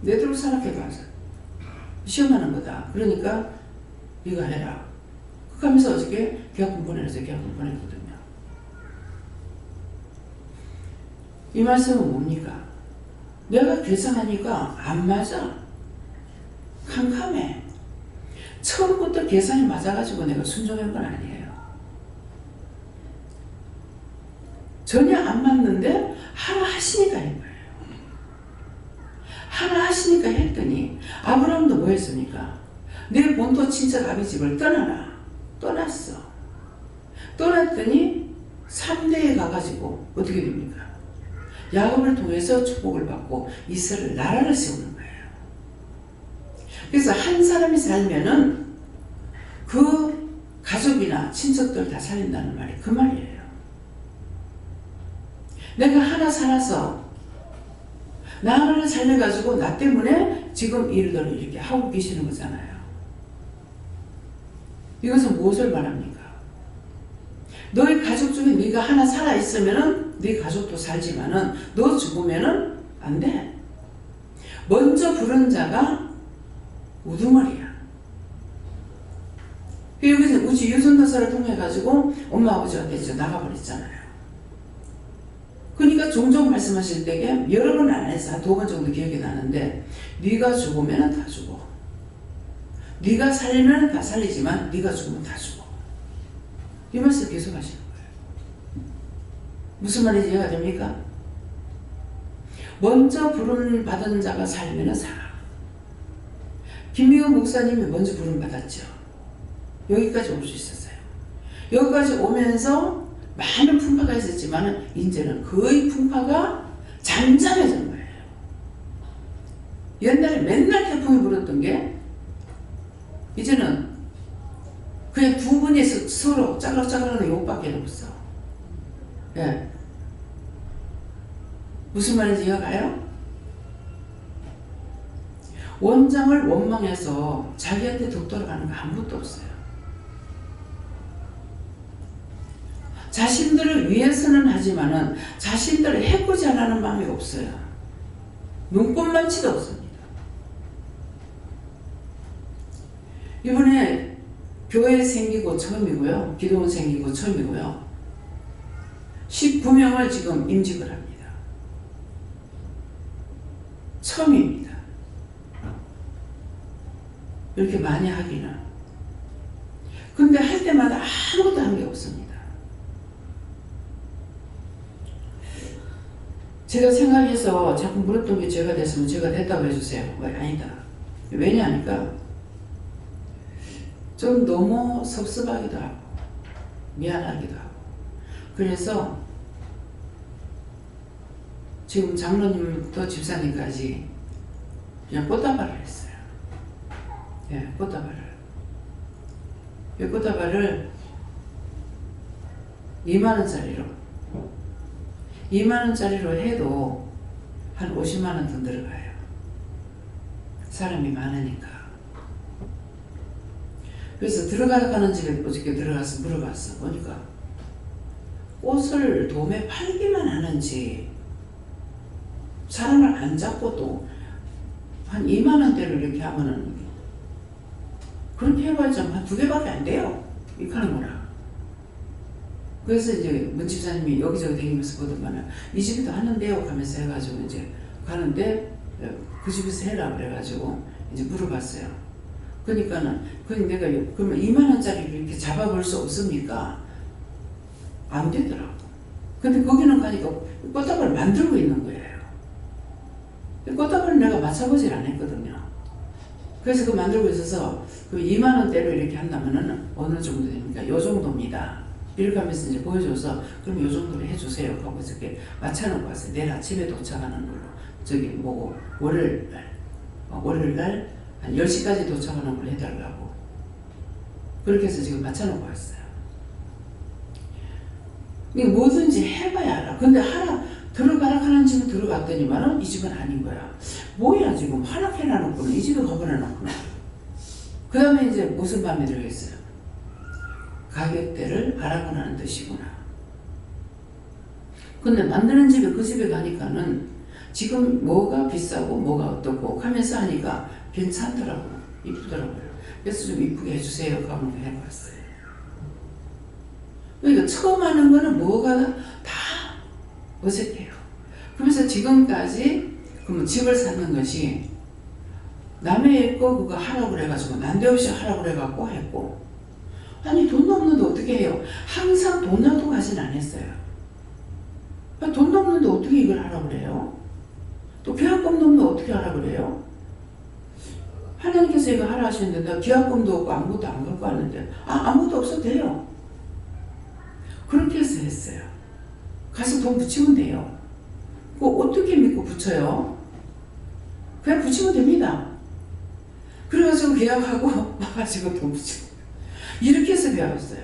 내대로 생각해봐서 시험하는 거다. 그러니까 네가 해라. 그렇게 하면서 어저께 계약금 보내서 계약금 보냈거든요. 이 말씀은 뭡니까? 내가 계산하니까 안 맞아. 캄캄해. 처음부터 계산이 맞아가지고 내가 순종한 건 아니에요. 전혀 안 맞는데 하나 하시니까 한 거예요. 하나 하시니까 했더니 아브라함도 뭐 했습니까? 내 본토 친척 아비 집을 떠나라. 떠났어. 떠났더니 3대에 가가지고 어떻게 됩니까? 야곱을 통해서 축복을 받고 이스라엘 나라를 세우는 거예요. 그래서 한 사람이 살면은 그 가족이나 친척들 다 살린다는 말이 그 말이에요. 내가 하나 살아서 나를 살려가지고 나 때문에 지금 일들을 이렇게 하고 계시는 거잖아요. 이것은 무엇을 말합니까? 너희 가족 중에 네가 하나 살아있으면은 네 가족도 살지만은 너 죽으면은 안 돼. 먼저 부른 자가 우두머리야. 여기서 우리 유전도사를 통해 가지고 엄마 아버지한테 이제 나가버렸잖아요. 그러니까 종종 말씀하실 때에 여러 번 안 해서 한 2번 정도 기억이 나는데 네가 죽으면 다 죽어. 네가 살면 다 살리지만 네가 죽으면 다 죽어. 이 말씀 계속 하시는 거예요. 무슨 말인지 이해가 됩니까? 먼저 부름 받은 자가 살면 살아. 김미호 목사님이 먼저 부름 받았죠. 여기까지 올 수 있었어요. 여기까지 오면서 많은 풍파가 있었지만 이제는 거의 풍파가 잠잠해진 거예요. 옛날에 맨날 태풍이 불었던 게 이제는 그냥 두 분이 서로 짜글짜글하는 욕밖에 없어. 예. 무슨 말인지 이해가요? 원장을 원망해서 자기한테 독 돌아가는 거 아무것도 없어요. 자신들을 위해서는 하지만은 자신들을 해코지 않는 마음이 없어요. 눈꼽만치도 없습니다. 이번에 교회 생기고 처음이고요. 기도원 생기고 처음이고요. 19명을 지금 임직을 합니다. 처음입니다. 이렇게 많이 하기는. 근데 할 때마다 아무것도 한 게 없습니다. 제가 생각해서 자꾸 물었던 게 제가 됐으면 제가 됐다고 해주세요. 왜? 아니다. 왜냐하니까 좀 너무 섭섭하기도 하고 미안하기도 하고 그래서 지금 장로님부터 집사님까지 그냥 꽃다발을 했어요. 예, 꽃다발을. 이 꽃다발을 2만원짜리로 2만원짜리로 해도 한 50만원 더 들어가요. 사람이 많으니까. 그래서 들어가는 집에 어저께 들어가서 물어봤어. 보니까 꽃을 도매 팔기만 하는지 사람을 안 잡고 또 한 2만원대로 이렇게 하면은 그렇게 해봐야 한 2개밖에 안 돼요. 이렇게 하는 거라. 그래서 이제 문집사님이 여기저기 다니면서 보더만은 이 집에도 하는데요 하면서 해가지고 이제 가는데 그 집에서 해라 그래가지고 이제 물어봤어요. 그러니까는 내가 그러면 2만원짜리를 이렇게 잡아볼 수 없습니까? 안 되더라고. 근데 거기는 가니까 꽃다발을 만들고 있는 거예요. 꽃다발은 내가 맞춰보질 않았거든요. 그래서 그 만들고 있어서 그 2만원대로 이렇게 한다면은 어느 정도 됩니까? 요 정도입니다. 이렇게 하면서 이제 보여줘서 그럼 요 정도로 해주세요 하고 이렇게 맞춰놓고 왔어요. 내일 아침에 도착하는 걸로. 저기 뭐고 월요일날 한 10시까지 도착하는 걸로 해달라고. 그렇게 해서 지금 맞춰놓고 왔어요. 뭐든지 해봐야 알아. 근데 들어가라 하는 집은 들어갔더니만은 이 집은 아닌 거야. 뭐야 지금 하락해놔놓고는 이 집에 가버려놓구나. 그 다음에 이제 무슨 마음에 들겠어요? 가격대를 알아보라는 뜻이구나. 근데 만드는 집에 그 집에 가니까는 지금 뭐가 비싸고 뭐가 어떻고 하면서 하니까 괜찮더라고요. 이쁘더라고요. 그래서 좀 이쁘게 해주세요 하고 해봤어요. 그러니까 처음 하는 거는 뭐가 다 어색해요. 그러면서 지금까지 그러면 집을 사는 것이 남의 거 그거 하라고 그래가지고 난데없이 하라고 그래갖고 했고 아니 돈도 없는데 어떻게 해요? 항상 돈 놔두고 하진 않았어요. 돈도 없는데 어떻게 이걸 하라고 그래요? 또 계약금도 없는데 어떻게 하라고 그래요? 하나님께서 이거 하라 하시는데 나 계약금도 없고 아무것도 안 갖고 왔는데 아무것도 없어도 돼요. 그렇게 해서 했어요. 가서 돈 붙이면 돼요. 그거 어떻게 믿고 붙여요? 그냥 붙이면 됩니다. 그래가지고 계약하고 와가지고 돈 붙이고 이렇게 해서 배웠어요.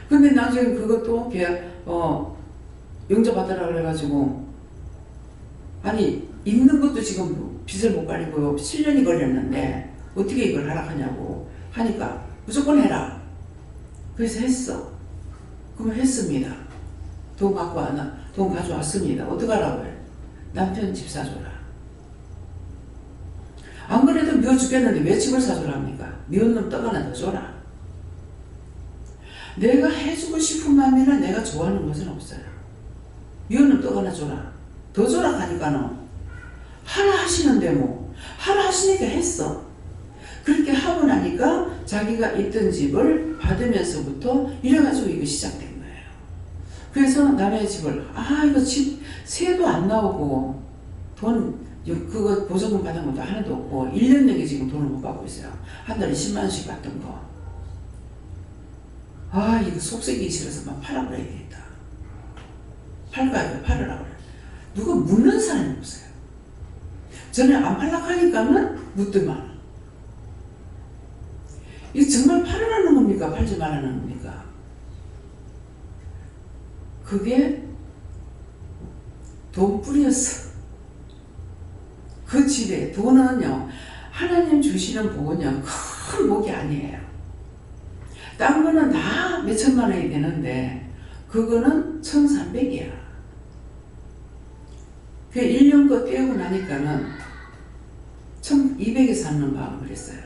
근데 나중에 그것도 계약 영접받으라 그래가지고 아니 있는 것도 지금 빚을 못 갚고 7년이 걸렸는데 어떻게 이걸 하라 하냐고 하니까 무조건 해라. 그래서 했어. 그럼 했습니다. 돈 갖고 왔나? 돈 가져왔습니다. 어떡하라고 해? 남편 집 사줘라. 안 그래도 미워 죽겠는데 왜 집을 사줘랍니까? 미운 놈 떡 하나 더 줘라. 내가 해주고 싶은 마음에는 내가 좋아하는 것은 없어요. 미운 놈 떡 하나 줘라. 더 줘라 하니까는 하라 하시는데 뭐 하라 하시니까 했어. 그렇게 하고 나니까 자기가 있던 집을 받으면서부터 이래가지고 이거 시작된 거예요. 그래서 남의 집을 이거 집 세도 안 나오고 돈 그거 보증금 받은 것도 하나도 없고 1년 내게 지금 돈을 못 받고 있어요. 한 달에 10만 원씩 받던 거. 이거 속썩이기 싫어서 막 팔아버려야 되겠다. 팔까요? 팔으라고 그래. 누가 묻는 사람이 없어요. 전에 안 팔라고 하니까는 묻더만. 이게 정말 팔으라는 겁니까? 팔지 말라는 겁니까? 그게 돈뿌리였어. 그 집에 돈은요, 하나님 주시는 복은요, 큰 복이 아니에요. 딴 거는 다 몇천만 원이 되는데 그거는 1,300이야. 그 1년 거 떼고 나니까는 1,200에 사는 마음을 했어요.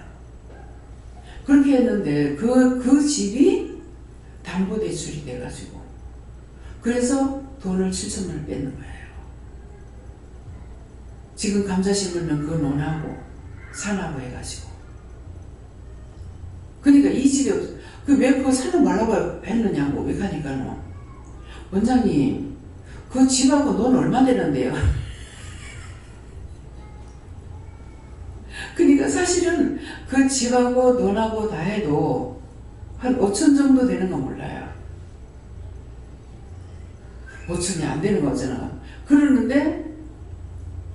그렇게 했는데 그 집이 담보대출이 돼가지고 그래서 돈을 7천만 원 뺏는 거예요. 지금 감자 심으면 그거 논하고 산하고 해가지고 그러니까 이 집이 없어. 왜 그거 사는 말라고 했느냐고 왜 하니까는 원장님 그 집하고 논 얼마 되는데요? 그러니까 사실은 그 집하고 논하고 다 해도 한 5천 정도 되는 거 몰라요. 5천이 안 되는 거잖아. 그러는데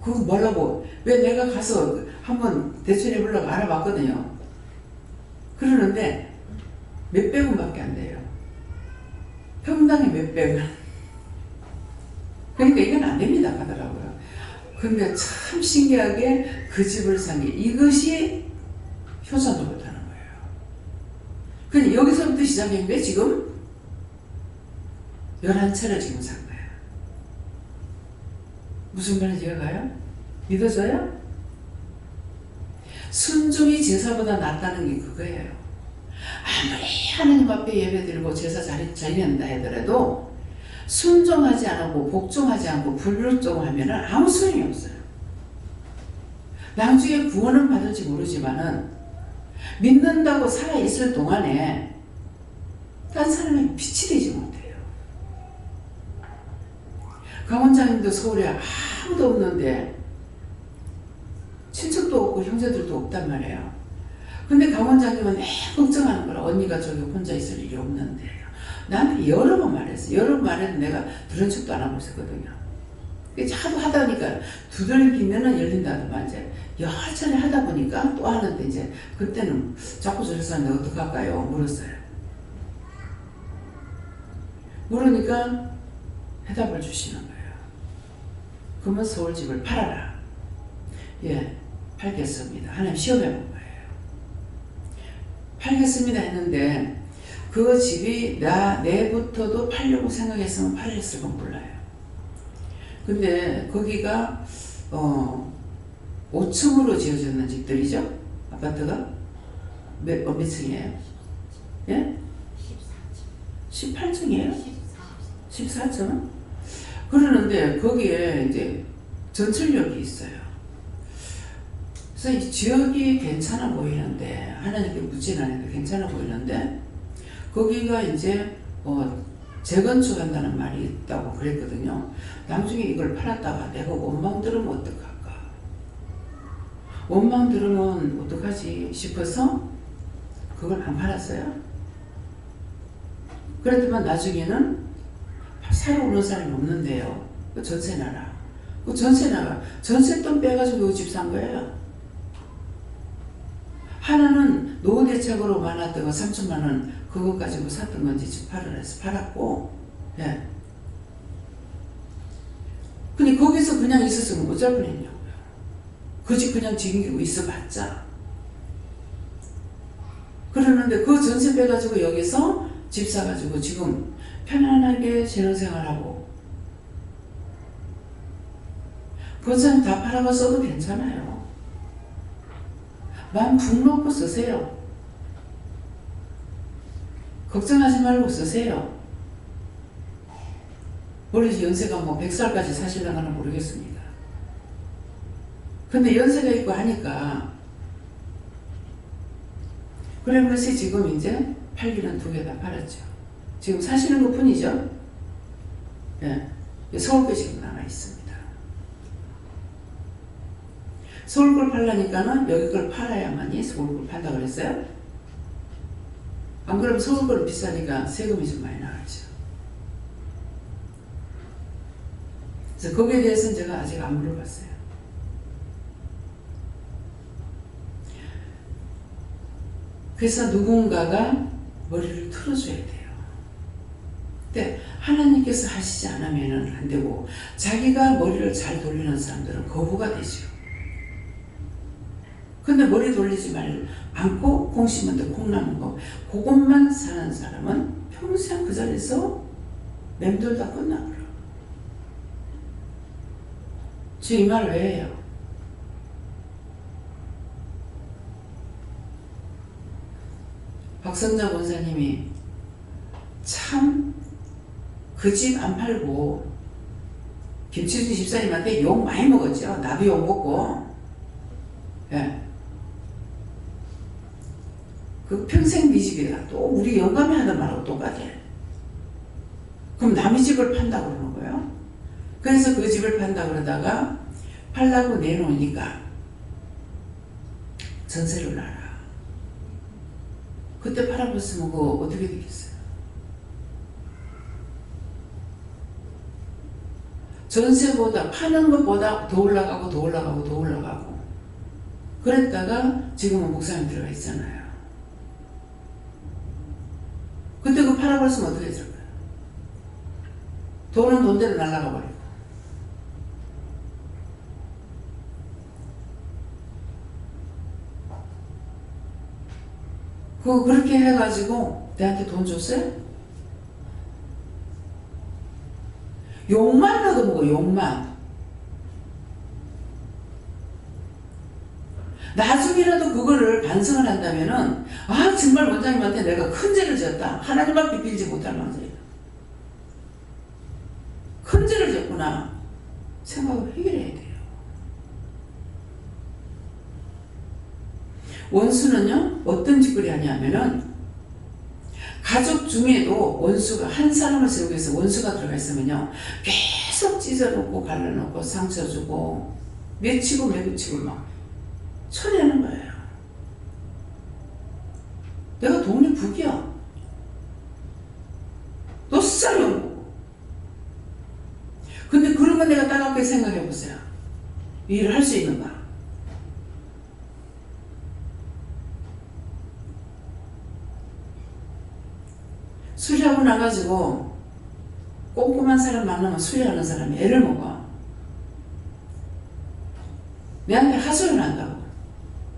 그거 뭐라고 왜 내가 가서 한번 대출해 보려고 알아봤거든요. 그러는데 몇백 원밖에 안 돼요. 평당에 몇백 원. 그러니까 이건 안 됩니다 하더라고요. 근데 참 신기하게 그 집을 산 게 이것이 효자도 못하는 거예요. 근데 여기서부터 시작했는데 지금 11채를 지금 산 거예요. 무슨 말인지 이해가요? 믿어져요? 순종이 제사보다 낫다는 게 그거예요. 아무리 하나님 앞에 예배드리고 제사 자리한다 하더라도 순종하지 않고 복종하지 않고 불순종하면 아무 소용이 없어요. 나중에 구원은 받을지 모르지만은 믿는다고 살아있을 동안에 딴 사람에게 빛이 되지 못해요. 강 원장님도 서울에 아무도 없는데 친척도 없고 형제들도 없단 말이에요. 근데 강 원장님은 내 걱정하는 거라. 언니가 저기 혼자 있을 일이 없는데 나한테 여러 번 말했어. 여러 번 말해도 내가 들은 척도 안 하고 있었거든요. 자꾸 하다 보니까 두들기면은 열린다더만 이제 여전히 하다 보니까 또 하는데 이제 그때는 자꾸 저래서 하는데 어떡할까요? 물었어요. 물으니까 해답을 주시는 거예요. 그러면 서울집을 팔아라. 예, 팔겠습니다. 하나님 시험해 본 거예요. 팔겠습니다 했는데 그 집이 내부터도 팔려고 생각했으면 팔렸을까 몰라요. 근데 거기가 5층으로 지어졌는 집들이죠. 아파트가 몇 층이에요? 예? 18층이에요? 14층? 그러는데 거기에 이제 전철역이 있어요. 그래서 이 지역이 괜찮아 보이는데 하나님께 묻지는 않아도 괜찮아 보이는데 거기가 이제 재건축한다는 말이 있다고 그랬거든요. 나중에 이걸 팔았다가 내가 원망 들으면 어떡할까? 원망 들으면 어떡하지 싶어서 그걸 안 팔았어요. 그랬더만 나중에는 사러 오는 사람이 없는데요. 그 전세 나라. 그 전세 나라. 전세돈 빼가지고 집 산 거예요. 하나는 노후대책으로 많았던 거 3천만 원 그거 가지고 샀던 건지 집 팔으라 해서 팔았고, 예. 근데 거기서 그냥 있었으면 어쩔 뻔했냐고요. 그 집 그냥 지키고 있어봤자. 그러는데 그 전세 빼가지고 여기서 집 사가지고 지금 편안하게 재능생활하고 그 사람 다 팔아가 써도 괜찮아요. 마음 푹 놓고 쓰세요. 걱정하지 말고 쓰세요. 원래 연세가 뭐 100살까지 사실랑가는 모르겠습니다. 근데 연세가 있고 하니까 그러면서 지금 이제 팔기는 2개 다 팔았죠. 지금 사시는 것 뿐이죠. 예. 서울 거 지금 남아 있습니다. 서울 걸 팔라니까는 여기 걸 팔아야만이 서울 걸 판다 그랬어요. 안 그러면 서울 거는 비싸니까 세금이 좀 많이 나가죠. 그래서 거기에 대해서는 제가 아직 안 물어봤어요. 그래서 누군가가 머리를 틀어줘야 돼요. 근데 하나님께서 하시지 않으면 안 되고 자기가 머리를 잘 돌리는 사람들은 거부가 되죠. 근데 머리 돌리지 않고 콩 심은 데 콩 나는 거 그것만 사는 사람은 평생 그 자리에서 맴돌다 끝나버려. 지금 이 말 왜 해요? 박성자 권사님이 참 그 집 안 팔고 김치순 집사님한테 욕 많이 먹었죠. 나도 욕 먹고. 예. 그 평생 네 집이다. 또 우리 영감이 하던 말하고 똑같아. 그럼 남의 집을 판다고 그러는 거예요. 그래서 그 집을 판다 그러다가 팔라고 내놓으니까 전세를 놔라. 그때 팔아봤으면 그거 어떻게 되겠어요? 전세보다 파는 것보다 더 올라가고 더 올라가고 더 올라가고 그랬다가 지금은 목사님 들어가 있잖아요. 그때 그 팔아버렸으면 어떻게 될까요? 돈은 돈대로 날아가 버리고. 그렇게 해가지고 내한테 돈 줬어요? 욕만 얻어먹어, 욕만. 나중이라도 그거를 반성을 한다면은, 아, 정말 원장님한테 내가 큰 죄를 졌다. 하나님 앞에 빌지 못할 망정이다. 큰 죄를 졌구나. 생각을 해결해야 돼요. 원수는요, 어떤 짓거리 하냐면은, 가족 중에도 원수가 한 사람을 세우기 위해서 원수가 들어가 있으면요 계속 찢어놓고 갈라놓고 상처 주고 매치고 매부치고 막 처리하는 거예요. 내가 돈이 북이야. 너 쌀이 없고. 근데 그런 건 내가 따갑게 생각해 보세요. 이 일을 할 수 있는가? 수리하고 나가지고 꼼꼼한 사람 만나면 수리하는 사람이 애를 먹어. 내한테 하소연을 한다고.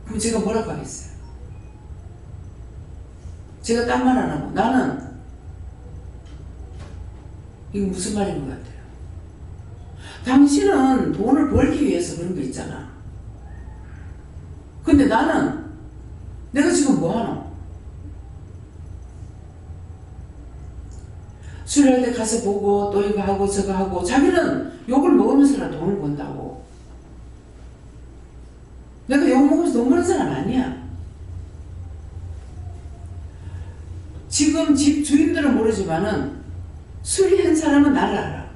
그럼 제가 뭐라고 하겠어요? 제가 딴 말 안 하고 나는 이거 무슨 말인 것 같아요? 당신은 돈을 벌기 위해서 그런 거 있잖아. 근데 나는 내가 지금 뭐 하노? 수리할 때 가서 보고 또 이거 하고 저거 하고 자기는 욕을 먹으면서라도 돈을 번다고. 내가 욕 먹으면서 돈 버는 사람 아니야. 지금 집 주인들은 모르지만은 수리한 사람은 나를 알아.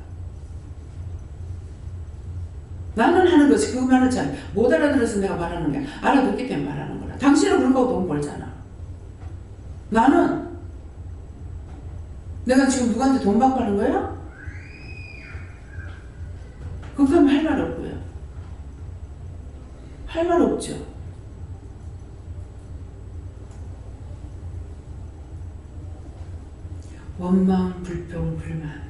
나는 하는 거지. 그 말은 잘 못 알아들어서 내가 말하는 게 알아듣기 때문에 말하는 거라. 당신은 그런 거 돈 벌잖아. 나는 내가 지금 누구한테 돈 받고 하는 거야? 그렇게 하면 할 말 없고요. 할 말 없죠. 원망, 불평, 불만.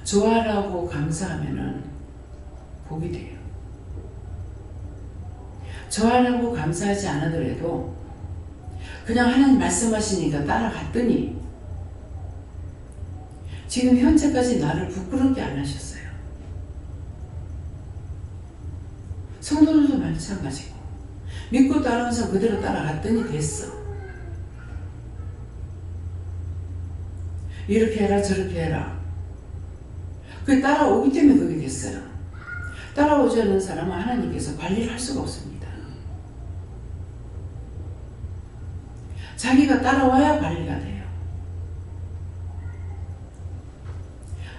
좋아라고 감사하면은 복이 돼요. 좋아라고 감사하지 않으더라도 그냥 하나님 말씀하시니까 따라갔더니 지금 현재까지 나를 부끄럽게 안 하셨어요. 성도들도 마찬가지고 믿고 따라오면서 그대로 따라갔더니 됐어. 이렇게 해라 저렇게 해라. 그게 따라오기 때문에 그게 됐어요. 따라오지 않는 사람은 하나님께서 관리를 할 수가 없습니다. 자기가 따라와야 관리가 돼요.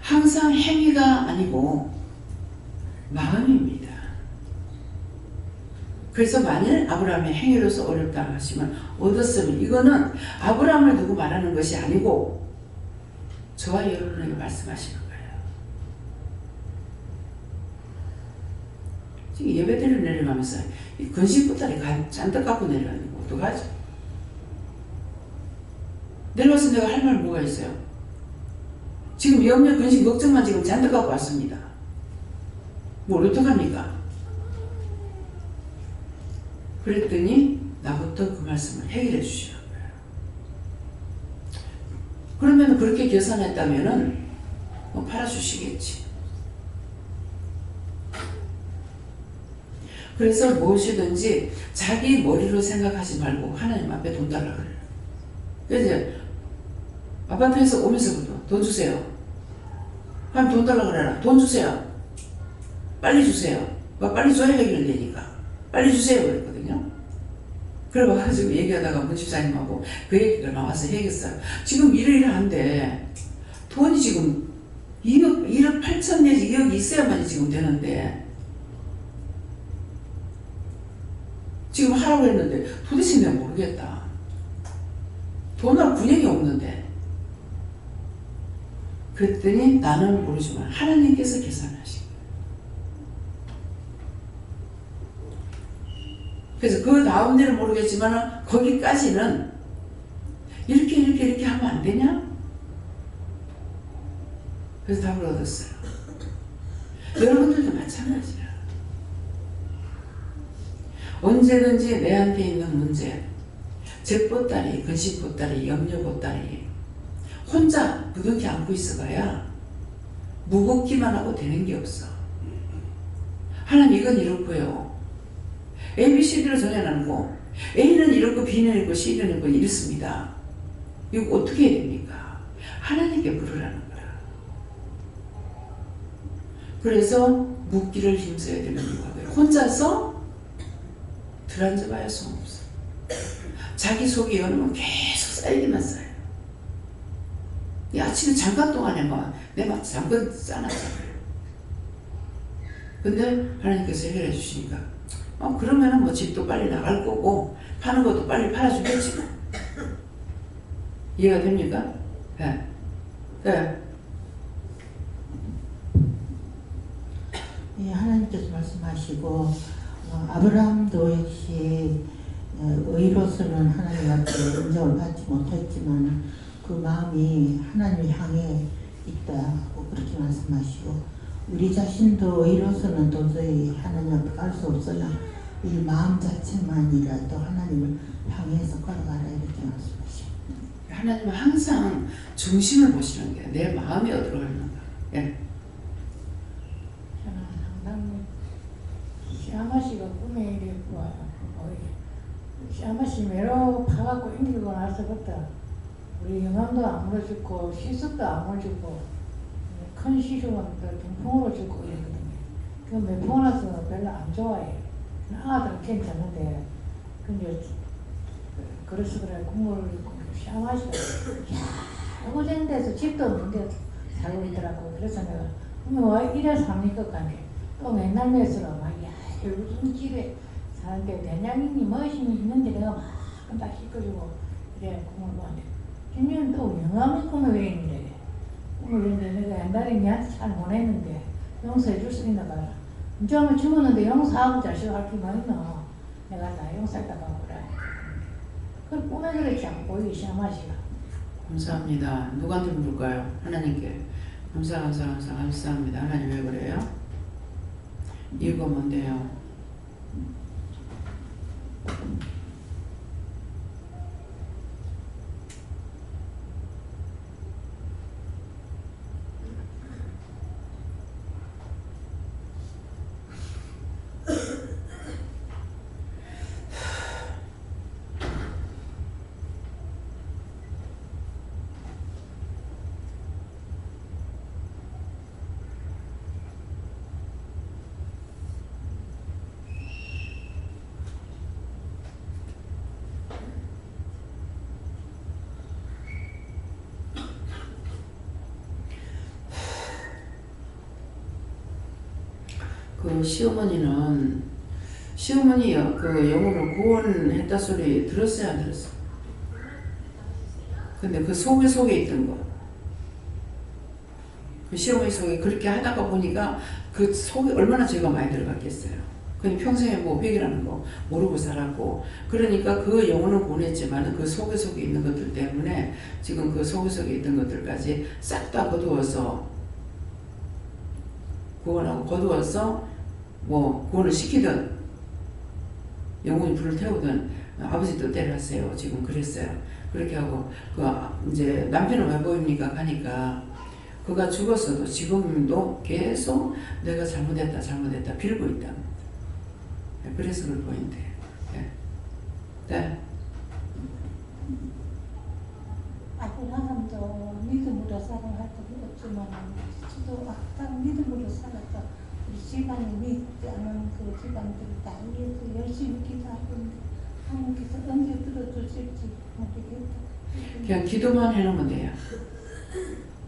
항상 행위가 아니고 마음입니다. 그래서 만일 아브라함의 행위로서 어렵다 하시면 얻었으면 이거는 아브라함을 두고 말하는 것이 아니고 저와 여러분에게 말씀하시는 거예요. 지금 예배드리러 내려가면서 이 근심보따리 잔뜩 갖고 내려가는 거 어떡하지? 내려와서 내가 할 말 뭐가 있어요? 지금 염려, 근심, 걱정만 지금 잔뜩 갖고 왔습니다. 뭘 어떡합니까? 그랬더니 나부터 그 말씀을 해결해 주시는 거예요. 그러면 그렇게 계산했다면은 뭐 팔아주시겠지. 그래서 무엇이든지 자기 머리로 생각하지 말고 하나님 앞에 돈 달라 그래요. 그래서 아파트에서 오면서부터 돈 주세요. 하면 돈 달라 그래라. 돈 주세요. 빨리 주세요. 빨리 줘야 해결되니까. 빨리 주세요. 그랬거든요. 그래가지고 얘기하다가 문 집사님하고 그 얘기가 나와서 얘기했어요. 지금 이러이러한데 돈이 지금 1억 8천 내지 2억이 있어야만 지금 되는데 지금 하라고 했는데 도대체 내가 모르겠다. 돈할 분량이 없는데. 그랬더니 나는 모르지만 하나님께서 계산하신 거예요. 그래서 그 다음 데는 모르겠지만 거기까지는 이렇게 하면 안 되냐? 그래서 답을 얻었어요. 여러분들도 마찬가지야. 언제든지 내한테 있는 문제, 잿보따리, 근심보따리, 염려보따리 혼자 부둥켜 안고 있어봐야 무겁기만 하고 되는 게 없어. 하나님 이건 이렇고요. A, B, C, D로 정해놨고 A는 이렇고 B는 이렇고 C는 이렇고 이렇습니다. 이거 어떻게 해야 됩니까? 하나님께 물으라는 거라. 그래서 묻기를 힘써야 되는 거고요. 혼자서 들앉아봐야 소용없어. 자기 속에 여놓으면 계속 쌓이기만 쌓여. 이 아침에 잠깐 동안에 내 막 잠깐 쌓아놨잖아요. 근데 하나님께서 해결해 주시니까 그러면은 뭐 집도 빨리 나갈 거고 파는 것도 빨리 팔아주겠지. 이해가 됩니까? 네. 네. 예, 하나님께서 말씀하시고 아브라함도 역시 의로서는 하나님 앞에 인정을 받지 못했지만 그 마음이 하나님을 향해 있다고 그렇게 말씀하시고 우리 자신도 의로서는 도저히 하나님 앞에 갈 수 없으나 우리 마음 자체만이라도 하나님을 향해서 걸어가라 이렇게 말씀하시고 하나님은 항상 중심을 보시는 게 내 마음이 어디로 가는가. 예. 저는 항상 시아마씨가 꿈에 이렇게 와요. 시아마씨 매로 파갖고 인기고 나서부터 우리 영암도 안 물어주고 시습도 안 물어주고 큰 시술은 동풍으로 주고 이러거든요. 그 매포 나서 별로 안 좋아해요. 아들은 괜찮은데 근데 그래서 그래 국물을 입고 시아마씨가 야구된 데서 집도 없는데 살고 있더라고. 그래서 내가 왜 이래 삽니까? 간게 또 맨날 매서로 막야 무슨 집에 사는데 대장님이 머신이 있는데 내가 막 다 씻어주고 그래 국물 먹는데 김유는 또 영암이 꿈에 왜 있는데 꿈을 했는데 내가 옛날에 니한테 잘 못했는데 용서해 줄 수 있나 봐라. 이제 아마 죽었는데 용서하고 자식할 기만 있나. 내가 다 용서했다가 그래. 그 꿈에 그렇게 안 보이기 시작하시라. 감사합니다. 누구한테 물을까요? 하나님께. 감사합니다. 하나님 왜 그래요? 이거 뭔데요? 그 시어머니 그 영어로 구원했다 소리 들었어요, 안 들었어요? 근데 그 속에 있던 거, 그 시어머니 속에 그렇게 하다가 보니까 그 속에 얼마나 죄가 많이 들어갔겠어요. 그냥 평생에 뭐 회개라는 거 모르고 살았고, 그러니까 그 영혼은 구원했지만 그 속에 있는 것들 때문에 지금 그 속에 있던 것들까지 싹 다 거두어서 구원하고 거두어서 뭐 구원을 시키든 영혼이 불을 태우든 아버지 뜻대로 하세요. 지금 그랬어요. 그렇게 하고 그 이제 남편은 왜 보입니까? 가니까 그가 죽었어도 지금도 계속 내가 잘못했다 빌고 있다. 그래서 그걸 보인대요. 네. 아브라함도 믿음으로 살아갈 수 없지만 저도 딱 믿음으로 살았다. 우리 집안이 믿지 않은 그 집안들이 다 위해서 열심히 기도하고 있는데 하나님께서 언제 들어주실지 모르겠다. 그냥 기도만 해놓으면 돼요.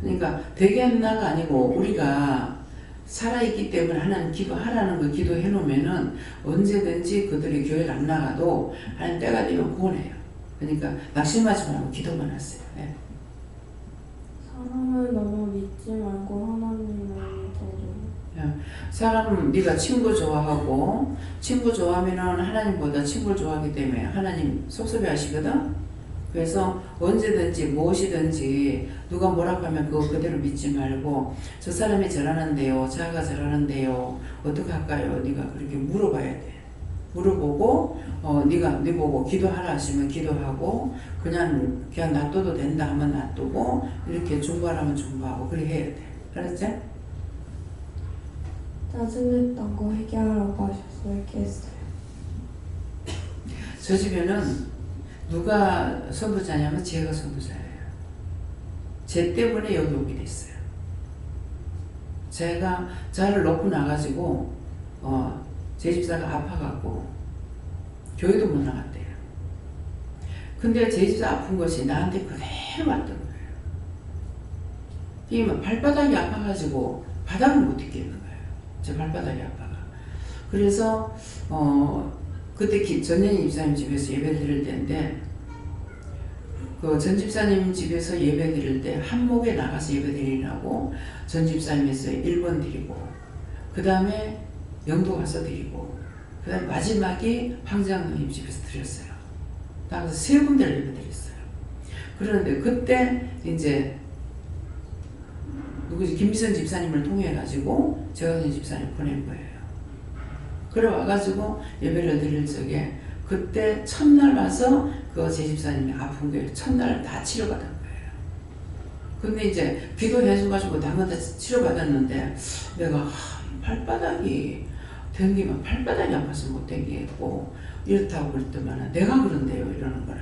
그러니까 되겠나가 아니고 우리가 살아있기 때문에 하나님 기도하라는 거 기도해놓으면은 언제든지 그들이 교회를 안 나가도 하나님 때가 되면 구원해요. 그러니까 낙심하지 말고 기도만 하세요. 네. 사람을 너무 믿지 말고 하나님을 믿어줘. 사람 네가 친구 좋아하고 친구 좋아하면은 하나님보다 친구를 좋아하기 때문에 하나님 속섭해 하시거든. 그래서 언제든지 무엇이든지 누가 뭐라고 하면 그거 그대로 믿지 말고 저 사람이 저러는데요, 자가 저러는데요, 어떻게 할까요? 네가 그렇게 물어봐야 돼. 물어보고 네 보고 기도하라 하시면 기도하고 그냥 놔둬도 된다 하면 놔두고 이렇게 중보하라면 중보하고 그렇게 해야 돼. 알았지? 짜증냈다고 회개하라고 하셔서 이렇게 했어요. 저 집에는 누가 선부자냐면 제가 선부자예요. 제 때문에 여기 오게 됐어요. 제가 자를 놓고 나가지고 제 집사가 아파갖고 교회도 못 나갔대요. 근데 제 집사 아픈 것이 나한테 그대로 왔던 거예요. 이 발바닥이 아파가지고 바닥을 못 딛겠는 거예요. 제 발바닥이 아파가. 그래서 그때 전현희 집사님 집에서 예배를 드릴 때인데 그 전 집사님 집에서 예배 드릴 때 한목에 나가서 예배 드리라고 전 집사님에서 1번 드리고 그 다음에 영도 가서 드리고 그 다음에 마지막에 황장님 집에서 드렸어요. 나가서 3군데를 예배 드렸어요. 그런데 그때 이제 누구지 김미선 집사님을 통해 가지고 재화선 집사님 보낸 거예요. 그래 와가지고 예배를 드릴 적에 그때 첫날 와서 그 제 집사님이 아픈 게 첫날 다 치료받은 거예요. 근데 이제 기도해줘가지고 당근 다 치료받았는데 내가 발바닥이 댕기면 발바닥이 아파서 못 댕기겠고 이렇다고 그랬더만 내가 그런데요 이러는 거라.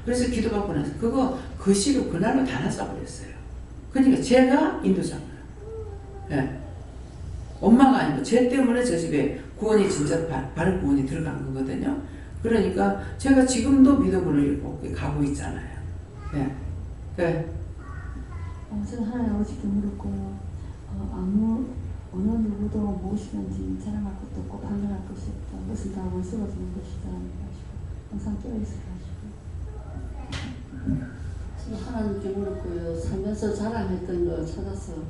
그래서 기도받고 나서 그 시로 그날로 다 났어버렸어요. 그러니까 제가 인도자인 거예요. 네. 엄마가 아니고 쟤 때문에 저 집에 구원이 진짜 바른 구원이 들어간 거거든요. 그러니까 제가 지금도 믿음으로 이렇게 가고 있잖아요. 네. 네. 제가 하나님 아버지께 물었고요. 어느 누구도 무엇이든지 자랑할 것도 없고 판단할 것이 없다. 그것은 다 원수가 주는 것이다. 하시고 항상 깨어있으라 하시고 제가 하나님께 물었고요. 살면서 자랑했던 거 찾아서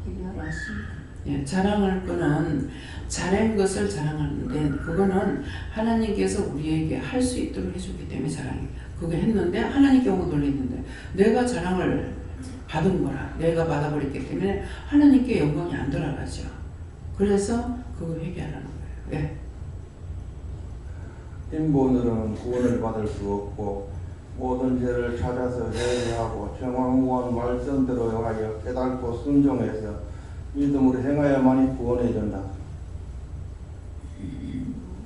얘기하라 하십니다. 예, 자랑할 거는 잘한 것을 자랑하는데 그거는 하나님께서 우리에게 할 수 있도록 해주기 때문에 자랑해. 그거 했는데 하나님께 온 걸로 했는데 내가 자랑을 받은 거라. 내가 받아버렸기 때문에 하나님께 영광이 안 돌아가죠. 그래서 그거 회개하라는 거예요. 왜? 인본으로는 구원을 받을 수 없고 모든 죄를 찾아서 회개하고 정황원 말씀대로 하여 깨닫고 순종해서 믿음으로 행하여만이 구원에 이른다.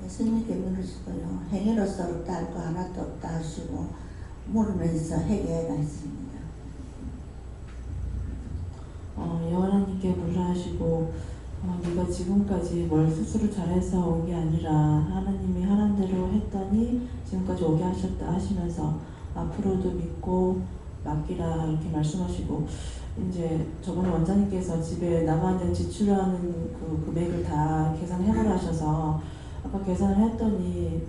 예수님께 물으시고요. 행위로서 없다 할 거 하나도 없다 하시고 물으면서 회개가 있습니다. 여호와님께 물으시고 네가 지금까지 뭘 스스로 잘해서 온 게 아니라 하나님이 하란 대로 했더니 지금까지 오게 하셨다 하시면서 앞으로도 믿고 맡기라 이렇게 말씀하시고, 이제 저번에 원장님께서 집에 남아있는 지출하는 그 금액을 다 계산해보라 하셔서 아까 계산을 했더니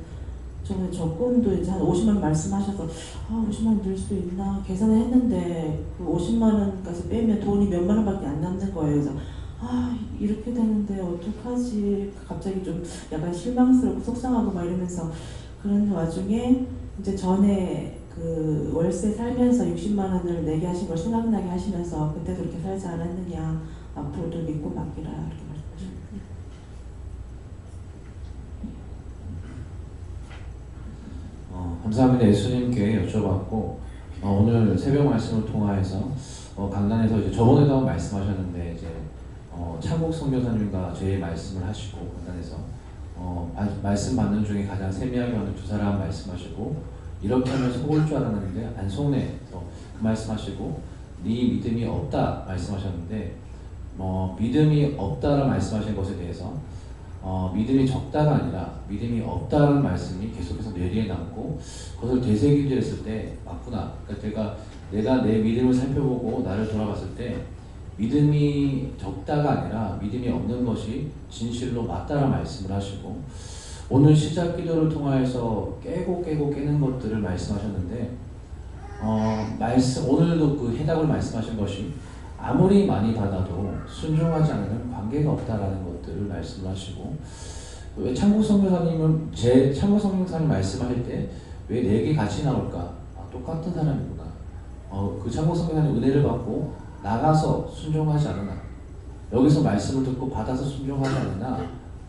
저번에 적금도 이제 한 50만 말씀하셔서 50만 늘 수 있나 계산을 했는데 그 50만 원까지 빼면 돈이 몇만 원밖에 안 남는 거예요. 그래서 이렇게 되는데 어떡하지? 갑자기 좀 약간 실망스럽고 속상하고 막 이러면서, 그런 와중에 이제 전에 그 월세 살면서 60만 원을 내게 하신 걸 생각나게 하시면서 그때도 이렇게 살지 않았느냐, 앞으로도 믿고 맡기라 이렇게 말씀하셨습니다. 감사합니다. 예수님께 여쭤봤고, 오늘 새벽 말씀을 통하여서 강단에서 이제 저번에도 한번 말씀하셨는데 이제 창국 선교사님과 제 말씀을 하시고 강단에서 말씀 받는 중에 가장 세미하게 하는 두 사람 말씀하시고, 이렇게 하면 속을 줄 알았는데 안 속네. 그 말씀하시고, 네 믿음이 없다 말씀하셨는데, 믿음이 없다라는 말씀하신 것에 대해서 믿음이 적다가 아니라 믿음이 없다는 말씀이 계속해서 뇌리에 남고, 그것을 되새김질했을 때 맞구나. 그러니까 내가 내 믿음을 살펴보고 나를 돌아봤을 때 믿음이 적다가 아니라 믿음이 없는 것이 진실로 맞다라는 말씀을 하시고, 오늘 시작 기도를 통하여서 깨고 깨는 것들을 말씀하셨는데, 오늘도 그 해답을 말씀하신 것이 아무리 많이 받아도 순종하지 않으면 관계가 없다라는 것들을 말씀을 하시고, 왜 창국 선교사님은 창국 선교사님 말씀하실 때 왜 네 개 같이 나올까? 똑같은 사람이구나. 그 창국 선교사님 은혜를 받고 나가서 순종하지 않으나, 여기서 말씀을 듣고 받아서 순종하지 않으나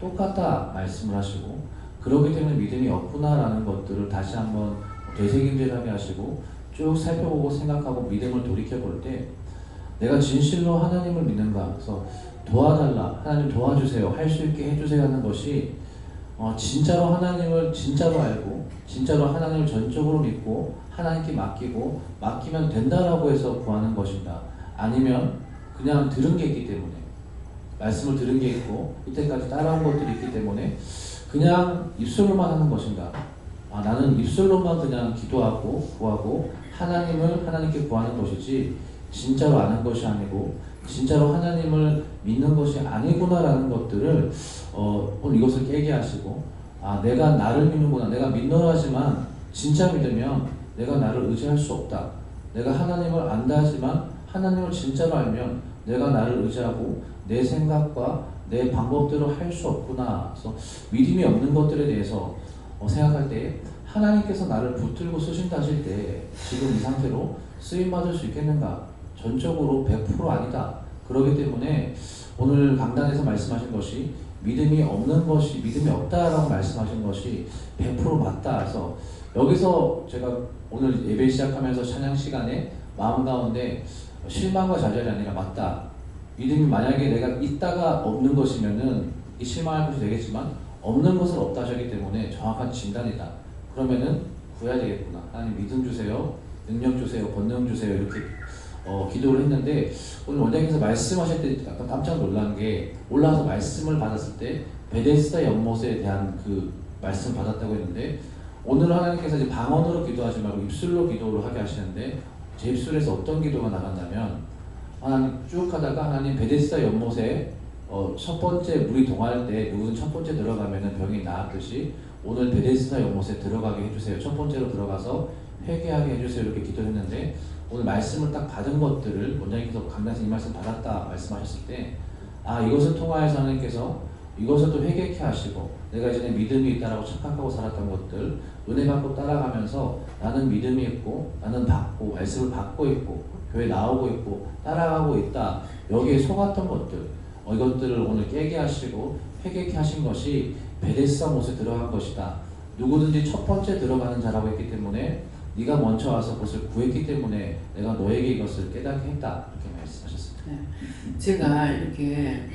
똑같다 말씀을 하시고, 그렇기 때문에 믿음이 없구나라는 것들을 다시 한번 되새김질하게 하시고 쭉 살펴보고 생각하고 믿음을 돌이켜볼 때 내가 진실로 하나님을 믿는가, 그래서 도와달라, 하나님 도와주세요, 할 수 있게 해주세요 하는 것이 진짜로 하나님을 진짜로 알고 진짜로 하나님을 전적으로 믿고 하나님께 맡기면 된다라고 해서 구하는 것인가, 아니면 그냥 들은 게 있기 때문에, 말씀을 들은 게 있고 이때까지 따라온 것들이 있기 때문에 그냥 입술로만 하는 것인가, 나는 입술로만 그냥 기도하고 구하고 하나님께 구하는 것이지 진짜로 아는 것이 아니고 진짜로 하나님을 믿는 것이 아니구나라는 것들을 오늘 이것을 깨게 하시고, 내가 나를 믿는구나, 내가 믿노라 하지만 진짜 믿으면 내가 나를 의지할 수 없다, 내가 하나님을 안다 하지만 하나님을 진짜로 알면 내가 나를 의지하고 내 생각과 내 방법대로 할 수 없구나. 그래서 믿음이 없는 것들에 대해서 생각할 때 하나님께서 나를 붙들고 쓰신다 하실 때 지금 이 상태로 쓰임받을 수 있겠는가? 전적으로 100% 아니다. 그렇기 때문에 오늘 강단에서 말씀하신 것이 믿음이 없는 것이, 믿음이 없다라고 말씀하신 것이 100% 맞다. 그래서 여기서 제가 오늘 예배 시작하면서 찬양 시간에 마음 가운데 실망과 좌절이 아니라 맞다. 믿음이 만약에 내가 있다가 없는 것이면은 이 실망할 것이 되겠지만 없는 것은 없다 하셨기 때문에 정확한 진단이다. 그러면은 구해야 되겠구나. 하나님 믿음 주세요, 능력 주세요, 권능 주세요, 이렇게 기도를 했는데, 오늘 원장님께서 말씀하실 때 약간 깜짝 놀란 게, 올라와서 말씀을 받았을 때 베데스다 연못에 대한 그 말씀 받았다고 했는데, 오늘 하나님께서 이제 방언으로 기도하지 말고 입술로 기도를 하게 하시는데, 제 입술에서 어떤 기도가 나갔냐면, 하나님 쭉 하다가 하나님 베데스다 연못에 첫 번째 물이 동할 때 누구든 첫 번째 들어가면은 병이 나았듯이 오늘 베데스다 연못에 들어가게 해주세요. 첫 번째로 들어가서 회개하게 해주세요. 이렇게 기도했는데, 오늘 말씀을 딱 받은 것들을 원장님께서 강단에서 이 말씀 받았다 말씀하셨을 때, 이것을 통하여서 하나님께서 이것을 또 회개케 하시고, 내가 이전에 믿음이 있다라고 착각하고 살았던 것들 은혜 받고 따라가면서 나는 믿음이 있고 나는 받고 말씀을 받고 있고 교회 나오고 있고 따라가고 있다. 여기에 속았던 것들, 이것들을 오늘 깨게 하시고 회개케 하신 것이 베데스다 못에 들어간 것이다. 누구든지 첫 번째 들어가는 자라고 했기 때문에 네가 먼저 와서 그것을 구했기 때문에 내가 너에게 이것을 깨닫게 했다. 이렇게 말씀하셨습니다. 네. 제가 이렇게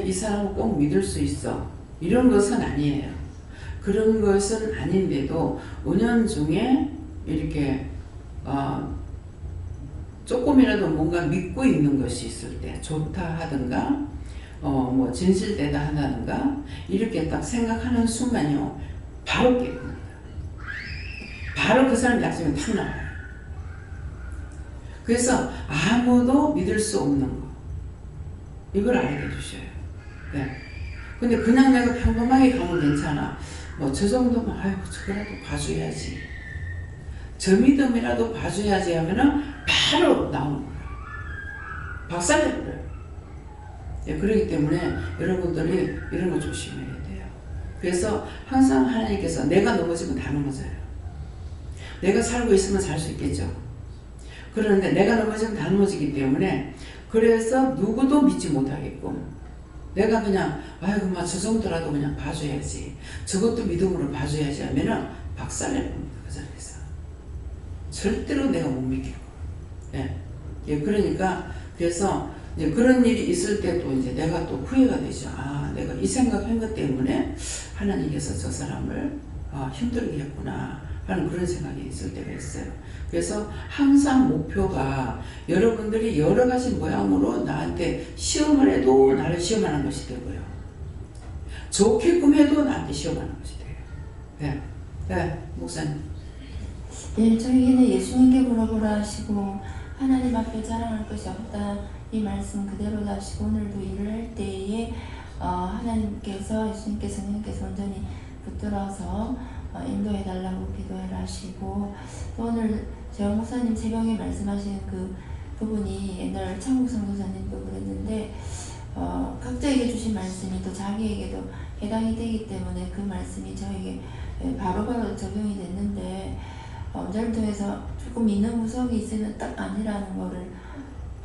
이 사람을 꼭 믿을 수 있어 이런 것은 아니에요. 그런 것은 아닌데도 은연중에 이렇게 조금이라도 뭔가 믿고 있는 것이 있을 때 좋다 하든가 뭐 진실되다 하다든가 이렇게 딱 생각하는 순간이요 바로 깨닫는다. 바로 그 사람 약점이 탁 나와요. 그래서 아무도 믿을 수 없는 거 이걸 알게 해주셔요. 네. 근데 그냥 내가 평범하게 가면 괜찮아. 뭐 저 정도면 아이고 저거라도 봐줘야지. 저 믿음이라도 봐줘야지 하면은 바로 나오는 거야. 박살내버려요. 네, 그렇기 때문에 여러분들이 이런 거 조심해야 돼요. 그래서 항상 하나님께서 내가 넘어지면 다 넘어져요. 내가 살고 있으면 살 수 있겠죠. 그런데 내가 넘어지면 다 넘어지기 때문에 그래서 누구도 믿지 못하겠고 내가 그냥 아이고 저 정도라도 그냥 봐줘야지 저것도 믿음으로 봐줘야지 하면은 박살내버립니다. 그 자리에서 절대로 내가 못 믿겠고 예, 그러니까 그래서 이제 그런 일이 있을 때도 이제 내가 또 후회가 되죠. 내가 이 생각한 것 때문에 하나님께서 저 사람을 힘들게 했구나 하는 그런 생각이 있을 때가 있어요. 그래서 항상 목표가 여러분들이 여러 가지 모양으로 나한테 시험을 해도 나를 시험하는 것이 되고요. 좋게끔 해도 나한테 시험하는 것이 돼요. 네, 목사님. 예, 저에게는 예수님께 물어보라 하시고 하나님 앞에 자랑할 것이 없다. 이 말씀 그대로 하시고 오늘도 일을 할 때에 하나님께서 예수님께 성령께서 온전히 붙들어서 인도해달라고 기도해라 하시고 또 오늘 재영 목사님 새벽에 말씀하신 그 부분이 옛날 창국 선교사님도 그랬는데 각자에게 주신 말씀이 또 자기에게도 해당이 되기 때문에 그 말씀이 저에게 바로바로 적용이 됐는데 저를 통해서 조금 믿는 구석이 있으면 딱 아니라는 거를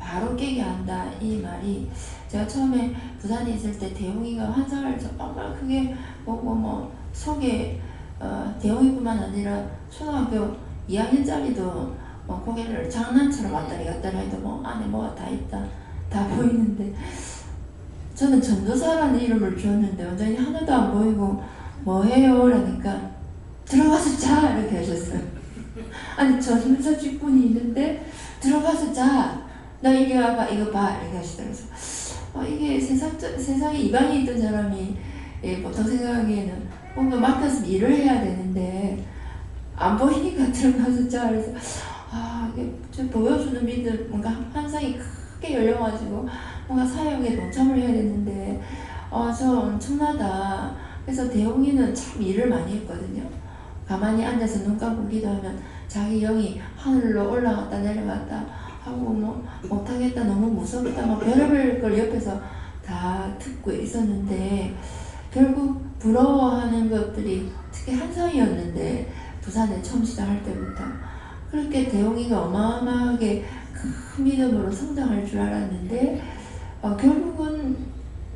바로 깨게 한다. 이 말이 제가 처음에 부산에 있을 때 대웅이가 환상을 정말 크게 보고 속에 대웅이뿐만 아니라 초등학교 2학년짜리도 고개를 장난처럼 왔다리 갔다리 해도 안에 뭐가 다 있다 다 보이는데 저는 전도사라는 이름을 지었는데 완전히 하나도 안 보이고 뭐 해요? 라니까 들어가서 자 이렇게 하셨어요. 아니 전도사 직분이 있는데 들어가서 자 너 이리 와봐 이거 봐 이렇게 하시더라고요. 이게 세상에 이방에 있던 사람이 보통 생각하기에는 뭔가 맡아서 일을 해야 되는데 안 보이니까 들어가서 자 그래서 이게 좀 보여주는 믿음 뭔가 환상이 크게 열려가지고 뭔가 사역에 동참을 해야 되는데 저 엄청나다. 그래서 대웅이는 참 일을 많이 했거든요. 가만히 앉아서 눈 감고 기도하면 자기 영이 하늘로 올라갔다 내려갔다 하고 못하겠다 너무 무섭다 별의별 걸 옆에서 다 듣고 있었는데 결국 부러워하는 것들이 특히 한상이었는데 부산에 처음 시작할 때부터 그렇게 대웅이가 어마어마하게 큰 믿음으로 성장할 줄 알았는데 결국은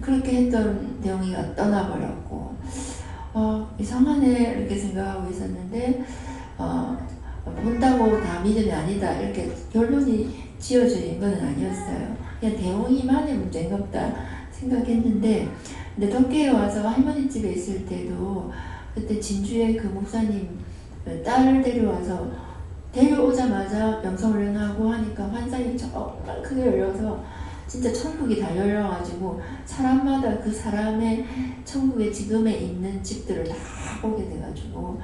그렇게 했던 대웅이가 떠나버렸고 이상하네 이렇게 생각하고 있었는데 본다고 다 믿음이 아니다 이렇게 결론이 지어진 건 아니었어요. 그냥 대웅이만의 문제인가 보다 생각했는데 근데 덕계에 와서 할머니 집에 있을 때도 그때 진주에 그 목사님 딸을 데려와서 데려오자마자 명성훈련하고 하니까 환상이 정말 크게 열려서 진짜 천국이 다 열려가지고 사람마다 그 사람의 천국에 지금에 있는 집들을 다 보게 돼가지고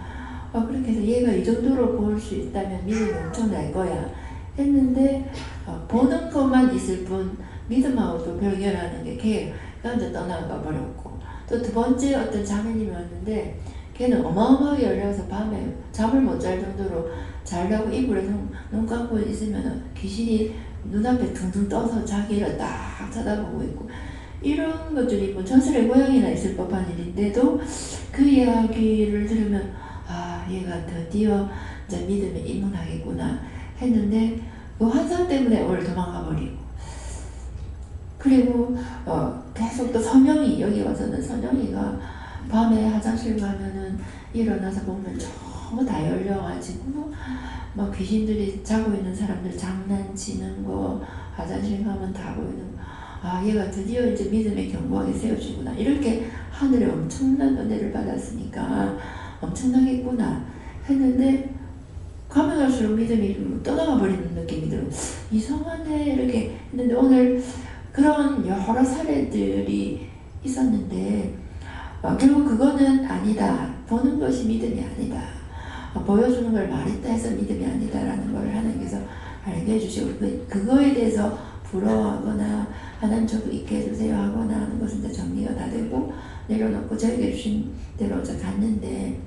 그렇게 해서 얘가 이 정도로 볼 수 있다면 믿음이 엄청날 거야 했는데 보는 것만 있을 뿐 믿음하고도 별개라는 게 걔가 이제 떠나가 버렸고 또 두 번째 어떤 자매님이 왔는데 걔는 어마어마하게 열려서 밤에 잠을 못 잘 정도로 자려고 이불에서 눈 감고 있으면 귀신이 눈앞에 둥둥 떠서 자기를 딱 쳐다보고 있고 이런 것들이 전설의 고향이나 있을 법한 일인데도 그 이야기를 들으면 얘가 드디어 이제 믿음에 입문하겠구나 했는데 그 환상 때문에 오늘 도망가 버리고 그리고 계속 또 선영이 여기 와서는 선영이가 밤에 화장실 가면은 일어나서 보면 전부 다 열려가지고 막 귀신들이 자고 있는 사람들 장난치는 거 화장실 가면 다 보이는 거. 아 얘가 드디어 이제 믿음의 견고하게 세워주구나 이렇게 하늘에 엄청난 은혜를 받았으니까 엄청나겠구나 했는데 가면 갈수록 믿음이 떠나가 버리는 느낌이 들어요. 이상하네 이렇게 했는데 오늘 그런 여러 사례들이 있었는데 결국 그거는 아니다. 보는 것이 믿음이 아니다. 보여주는 걸 말했다 해서 믿음이 아니다라는 걸 하나님께서 알게 해주시고 그거에 대해서 부러워하거나 하나님 저도 있게 해주세요 하거나 하는 것은 이제 정리가 다 되고 내려놓고 저에게 주신 대로 이제 갔는데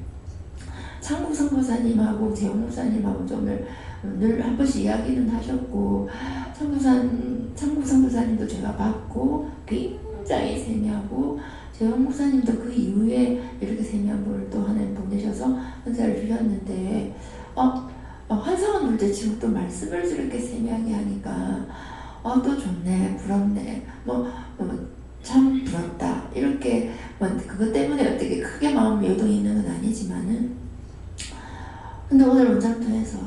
창국 선교사님하고 재홍 목사님하고 오늘 늘 한 번씩 이야기는 하셨고 창국 선교사님도 제가 봤고 굉장히 세미하고 재홍 목사님도 그 이후에 이렇게 세미한 분을 또 하나님 보내셔서 은사를 주셨는데 환상은 둘째치고 또 말씀을 저렇게 세미하게 하니까 또 좋네 부럽네 참 부럽다 이렇게 그것 때문에 어떻게 크게 마음 요동이 있는 건 아니지만은 근데 오늘 원장통에서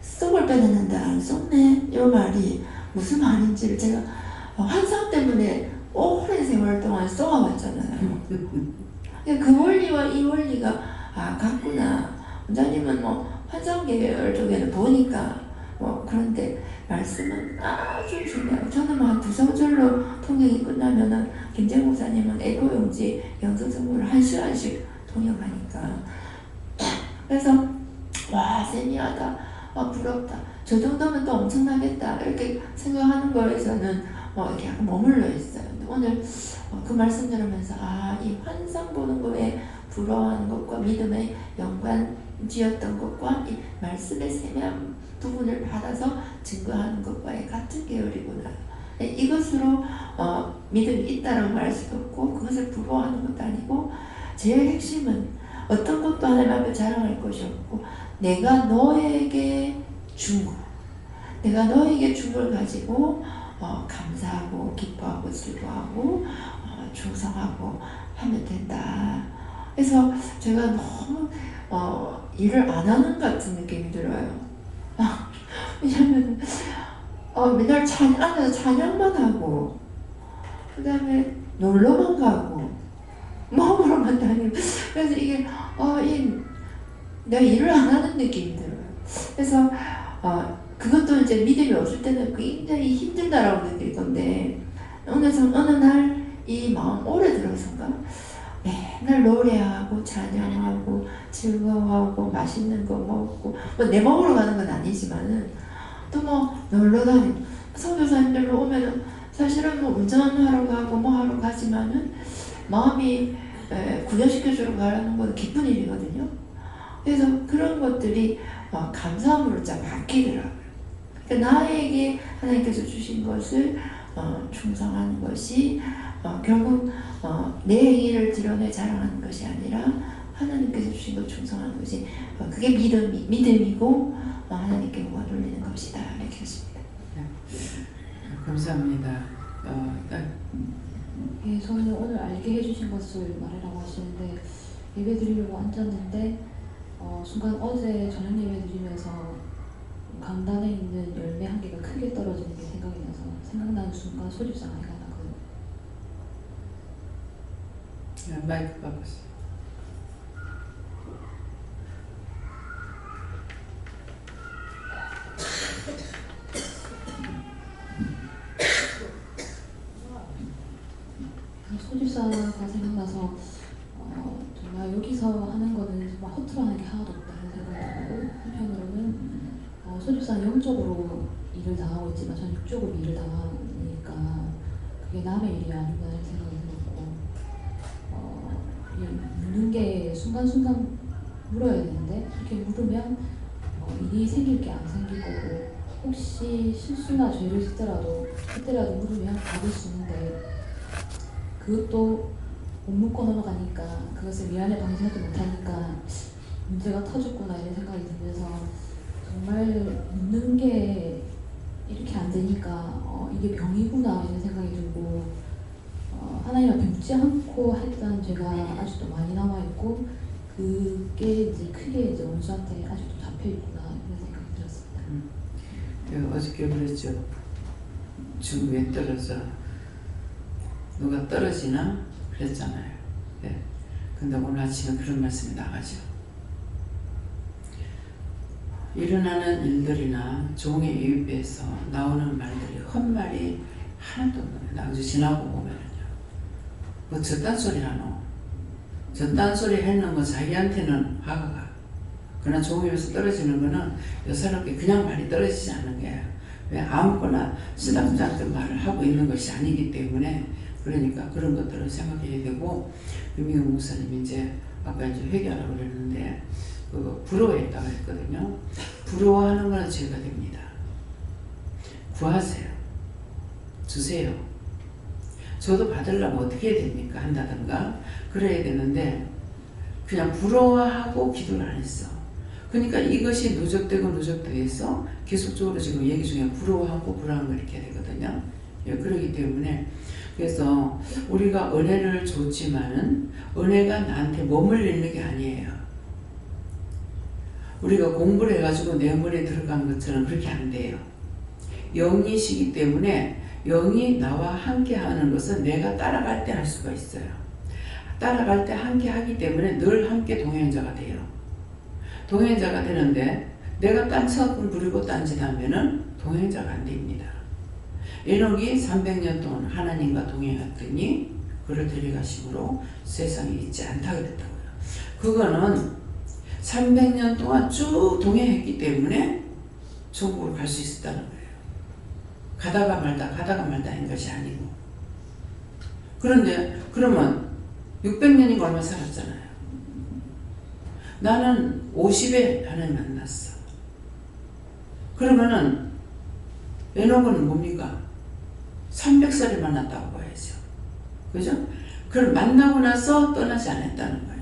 쏙을 빼내는데 안 쏙네 이 말이 무슨 말인지를 제가 환상 때문에 오랜 세월 동안 쏘아왔잖아요. 그 원리와 이 원리가 같구나. 원장님은 환상 계열 쪽에는 보니까 그런데 말씀은 아주 중요해요. 저는 한 2~3절로 통역이 끝나면은 김재국 목사님은 A4용지 영성 성구를 1시간씩 통역하니까 그래서 와 세미하다 부럽다 저 정도면 또 엄청나겠다 이렇게 생각하는 거에서는 이렇게 약간 머물러 있어요. 근데 오늘 그 말씀 들으면서 이 환상 보는 거에 부러워하는 것과 믿음의 연관지었던 것과 이 말씀의 세미한 부분을 받아서 증거하는 것과의 같은 계열이구나. 이것으로 믿음이 있다라고 말할 수도 없고 그것을 부러워하는 것도 아니고 제일 핵심은 어떤 것도 하나님 앞에 자랑할 것이 없고 내가 너에게 준 것, 내가 너에게 준 걸 가지고 감사하고 기뻐하고 즐거워하고 충성하고 하면 된다. 그래서 제가 너무 일을 안 하는 것 같은 느낌이 들어요. 왜냐면 맨날 안에서 찬양만 하고 그 다음에 놀러만 가고 먹으러만 다니고 그래서 이게 내가 일을 안 하는 느낌이 들어요. 그래서 그것도 이제 믿음이 없을 때는 굉장히 힘들다라고 느낄 건데 어느 날 이 마음 오래 들어서인가 맨날 노래하고 찬양하고 즐거워하고 맛있는 거 먹고 내 먹으러 가는 건 아니지만은 또 놀러 다니고 선교사님들로 오면은 사실은 운전하러 가고 하러 가지만은 마음이 구정시켜주러 가라는 건 기쁜 일이거든요. 그래서 그런 것들이 감사함으로 짜 바뀌더라고요. 그러니까 나에게 하나님께서 주신 것을 충성하는 것이 결국 내 행위를 드러내 자랑하는 것이 아니라 하나님께서 주신 것 충성하는 것이 그게 믿음이고 하나님께 영광 돌리는 것이다 이렇게 했습니다. 감사합니다. 예, 저는 오늘 알게 해주신 것을 말하라고 하시는데 예배 드리려고 앉았는데 순간 어제 저녁 예배 드리면서 강단에 있는 열매 한 개가 크게 떨어지는 게 생각이 나서 생각나는 순간 소집상하게 나거든요. 마이크 바꿨어요. 소집사가 생각나서 정말 여기서 하는 거는 정말 허투루하는 게 하나도 없다는 생각이 들고 한편으로는 소집사는 영적으로 일을 당하고 있지만 저는 육적으로 일을 당하니까 그게 남의 일이 아닌가라는 생각이 들었고 묻는 게 순간순간 물어야 되는데 그렇게 물으면 일이 생길 게 안 생길 거고 혹시 실수나 죄를 짓더라도 그때라도 물으면 받을 수 있는데 그것도 못 묻고 넘어가니까 그것을 미안해 방지하지 못하니까 문제가 터졌구나 이런 생각이 들면서 정말 믿는 게 이렇게 안 되니까 이게 병이구나 이런 생각이 들고 하나님 앞에 묻지 않고 했던 죄가 아직도 많이 남아있고 그게 이제 크게 이제 원수한테 아직도 잡혀있구나 이런 생각이 들었습니다. 어저께 그랬죠. 중국에 떨어져 누가 떨어지나 그랬잖아요. 네. 근데 오늘 아침에 그런 말씀이 나가죠. 일어나는 일들이나 종의 입에서 나오는 말들이 헛말이 하나도 없는 거예요. 나중에 지나고 보면은요. 뭐 저딴 소리 하노? 저딴 소리 했는 거 자기한테는 화가 가. 그러나 종의 입에서 떨어지는 거는 여사롭게 그냥 말이 떨어지지 않는 거예요. 왜 아무거나 쓰담지 않던 말을 하고 있는 것이 아니기 때문에 그러니까 그런 것들을 생각해야 되고 유민호 목사님이 이제 아까 이제 회개하라고 그랬는데 부러워했다고 했거든요. 부러워하는 건 죄가 됩니다. 구하세요. 주세요. 저도 받으려면 어떻게 해야 됩니까? 한다든가 그래야 되는데 그냥 부러워하고 기도를 안 했어. 그러니까 이것이 누적되고 누적돼서 계속적으로 지금 얘기 중에 부러워하고 불안한 걸 이렇게 되거든요. 예, 그렇기 때문에 그래서 우리가 은혜를 줬지만은 은혜가 나한테 머물리는 게 아니에요. 우리가 공부를 해가지고 내 머리에 들어간 것처럼 그렇게 안 돼요. 영이시기 때문에 영이 나와 함께 하는 것은 내가 따라갈 때 할 수가 있어요. 따라갈 때 함께 하기 때문에 늘 함께 동행자가 돼요. 동행자가 되는데 내가 딴척 부리고 딴짓하면은 동행자가 안 됩니다. 에녹이 300년 동안 하나님과 동행했더니 그를 데려가심으로 세상에 있지 않다고 그랬다고요. 그거는 300년 동안 쭉 동행했기 때문에 천국으로 갈 수 있었다는 거예요. 가다가 말다 한 것이 아니고. 그런데 그러면 600년이가 얼마 살았잖아요. 나는 50에 하나님 만났어. 그러면은 에녹은 뭡니까? 300살에 만났다고 봐야죠. 그죠? 그걸 만나고 나서 떠나지 않았다는 거야.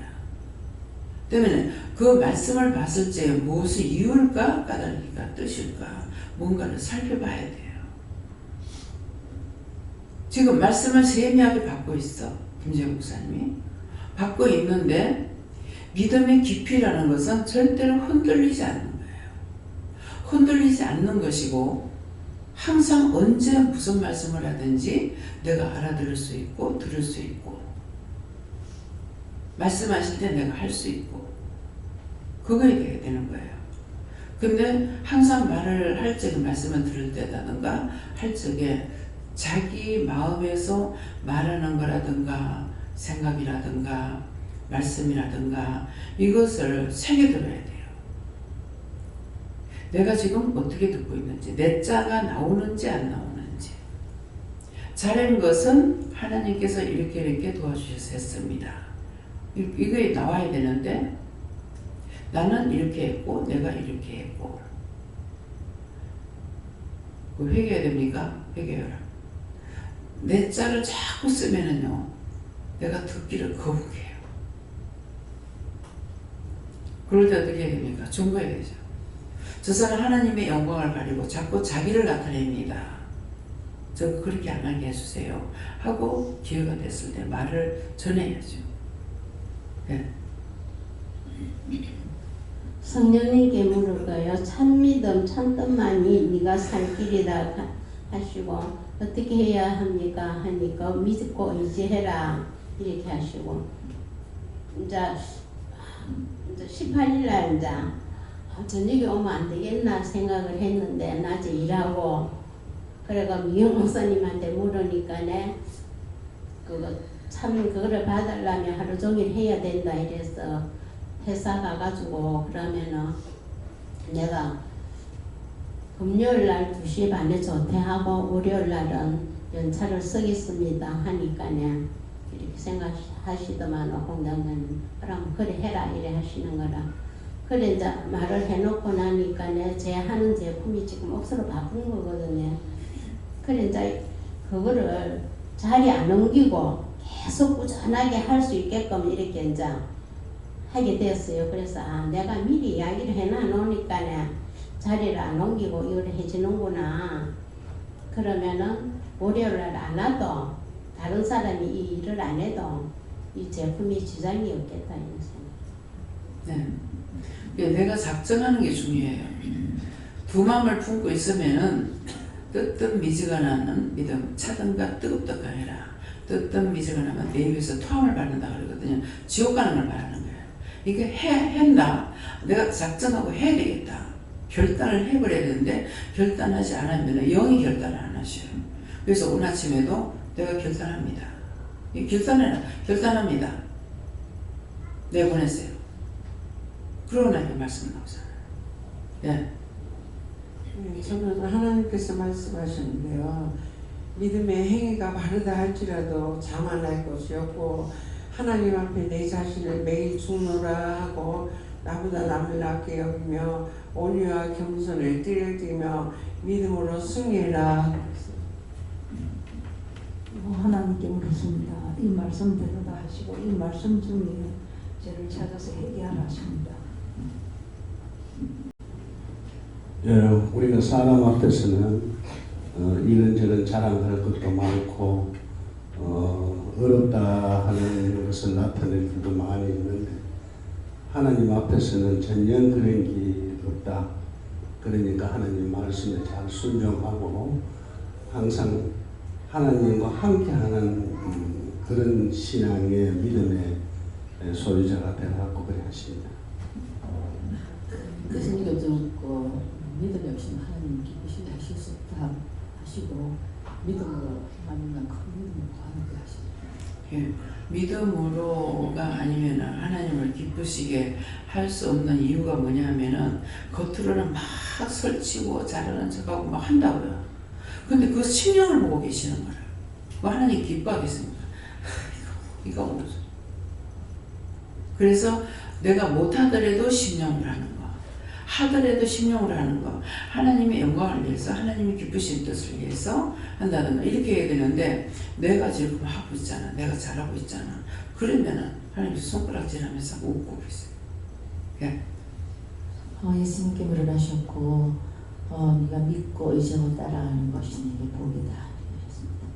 때문에 그 말씀을 봤을 때 무엇이 이유일까? 까닭일까? 뜻일까? 뭔가를 살펴봐야 돼요. 지금 말씀을 세미하게 받고 있어. 김재국 목사님이. 받고 있는데 믿음의 깊이라는 것은 절대로 흔들리지 않는 거예요. 흔들리지 않는 것이고 항상 언제 무슨 말씀을 하든지 내가 알아들을 수 있고 들을 수 있고 말씀하실 때 내가 할 수 있고 그거에 돼야 되는 거예요. 근데 항상 말을 할 적에 말씀을 들을 때라든가 할 적에 자기 마음에서 말하는 거라든가 생각이라든가 말씀이라든가 이것을 새겨들어야 돼요. 내가 지금 어떻게 듣고 있는지, 내 자가 나오는지 안 나오는지. 잘한 것은 하나님께서 이렇게 도와주셔서 했습니다. 이게 나와야 되는데 나는 이렇게 했고 내가 이렇게 했고. 회개해야 됩니까? 회개해라. 내 자를 자꾸 쓰면은요 내가 듣기를 거북해요. 그럴 때 어떻게 해야 됩니까? 중보해야 되죠. 저 사람 하나님의 영광을 가리고 자꾸 자기를 나타냅니다. 저 그렇게 안 하게 해주세요 하고 기회가 됐을 때 말을 전해야죠. 네. 성령님께 물을까요? 참믿음, 참뜻만이 네가 살 길이다 하시고 어떻게 해야 합니까? 하니까 믿고 의지해라 이렇게 하시고 이제 18일날 이제 저녁에 오면 안 되겠나 생각을 했는데 낮에 일하고 그래가 미영 목사님한테 물으니까네 그거를 받으려면 하루 종일 해야 된다 이래서 회사 가가지고 그러면은 내가 금요일날 2시 반에 조퇴하고 월요일날은 연차를 쓰겠습니다 하니까네 이렇게 생각하시더만 홍장관님 그럼 그래 해라 이래 하시는 거라 그래 이제 말을 해놓고 나니까네 제 하는 제품이 지금 억수로 바쁜 거거든요. 그래 이제 그거를 자리 안 옮기고 계속 꾸준하게 할 수 있게끔 이렇게 이제 하게 되었어요. 그래서 내가 미리 이야기를 해놔 놓으니까 자리를 안 옮기고 이걸 해주는구나. 그러면은 월요일날 안 와도 다른 사람이 이 일을 안 해도 이 제품이 지장이 없겠다 이런 생각. 네. 내가 작정하는 게 중요해요. 두 마음을 품고 있으면은 뜨뜻 미지근하는 믿음, 차든가 뜨겁든가 해라. 뜨뜻 미지근하면 내 입에서 토함을 받는다 그러거든요. 지옥 가는 걸 말하는 거예요. 이게 한다. 내가 작정하고 해야 되겠다. 결단을 해버려야 되는데 결단하지 않으면 영이 결단을 안 하셔요. 그래서 오늘 아침에도 내가 결단합니다. 결단합니다. 내보냈어요. 그러고 나니까 말씀 나오잖아요. 예. 저는 하나님께서 말씀하셨는데요. 믿음의 행위가 바르다 할지라도 자만할 것이 없고 하나님 앞에 내 자신을 매일 죽노라 하고 나보다 남을 낮게 여기며 온유와 겸손을 띠를 띠며 믿음으로 승리해라. 하나님께 묻습니다. 이 말씀대로다 하시고 이 말씀 중에 죄를 찾아서 회개하라 하십니다. 우리가 사람 앞에서는 이런저런 자랑할 것도 많고 어렵다 하는 것을 나타낼 것도 많이 있는데 하나님 앞에서는 전혀 그런 게 없다. 그러니까 하나님 말씀에 잘 순종하고 항상 하나님과 함께하는 그런 신앙의 믿음의 소유자가 되라고 그래 하십니다. 예수님께서 그 믿음이 없이는 하나님 기쁘시게 하실 수 없다 하시고 믿음으로 하나님과 큰 믿음을 구하게 하십니다. 예, 믿음으로가 아니면 하나님을 기쁘시게 할 수 없는 이유가 뭐냐면은 겉으로는 막 설치고 자르는 척하고 막 한다고요. 근데 그 심령을 보고 계시는 거예요. 뭐 하나님 기뻐하겠습니까? 이거 뭐죠? 그래서 내가 못하더라도 심령을 하는 거, 하더라도 심령을 하는 거, 하나님의 영광을 위해서, 하나님이 기쁘신 뜻을 위해서 한다는 거, 이렇게 해야 되는데 내가 지금 하고 있잖아, 내가 잘하고 있잖아. 그러면은 하나님이 손가락질하면서 웃고 있어요. 예. 예수님께 물어나셨고 네가 믿고 의지하고 따라가는 것이 내게 복이다 하셨습니다.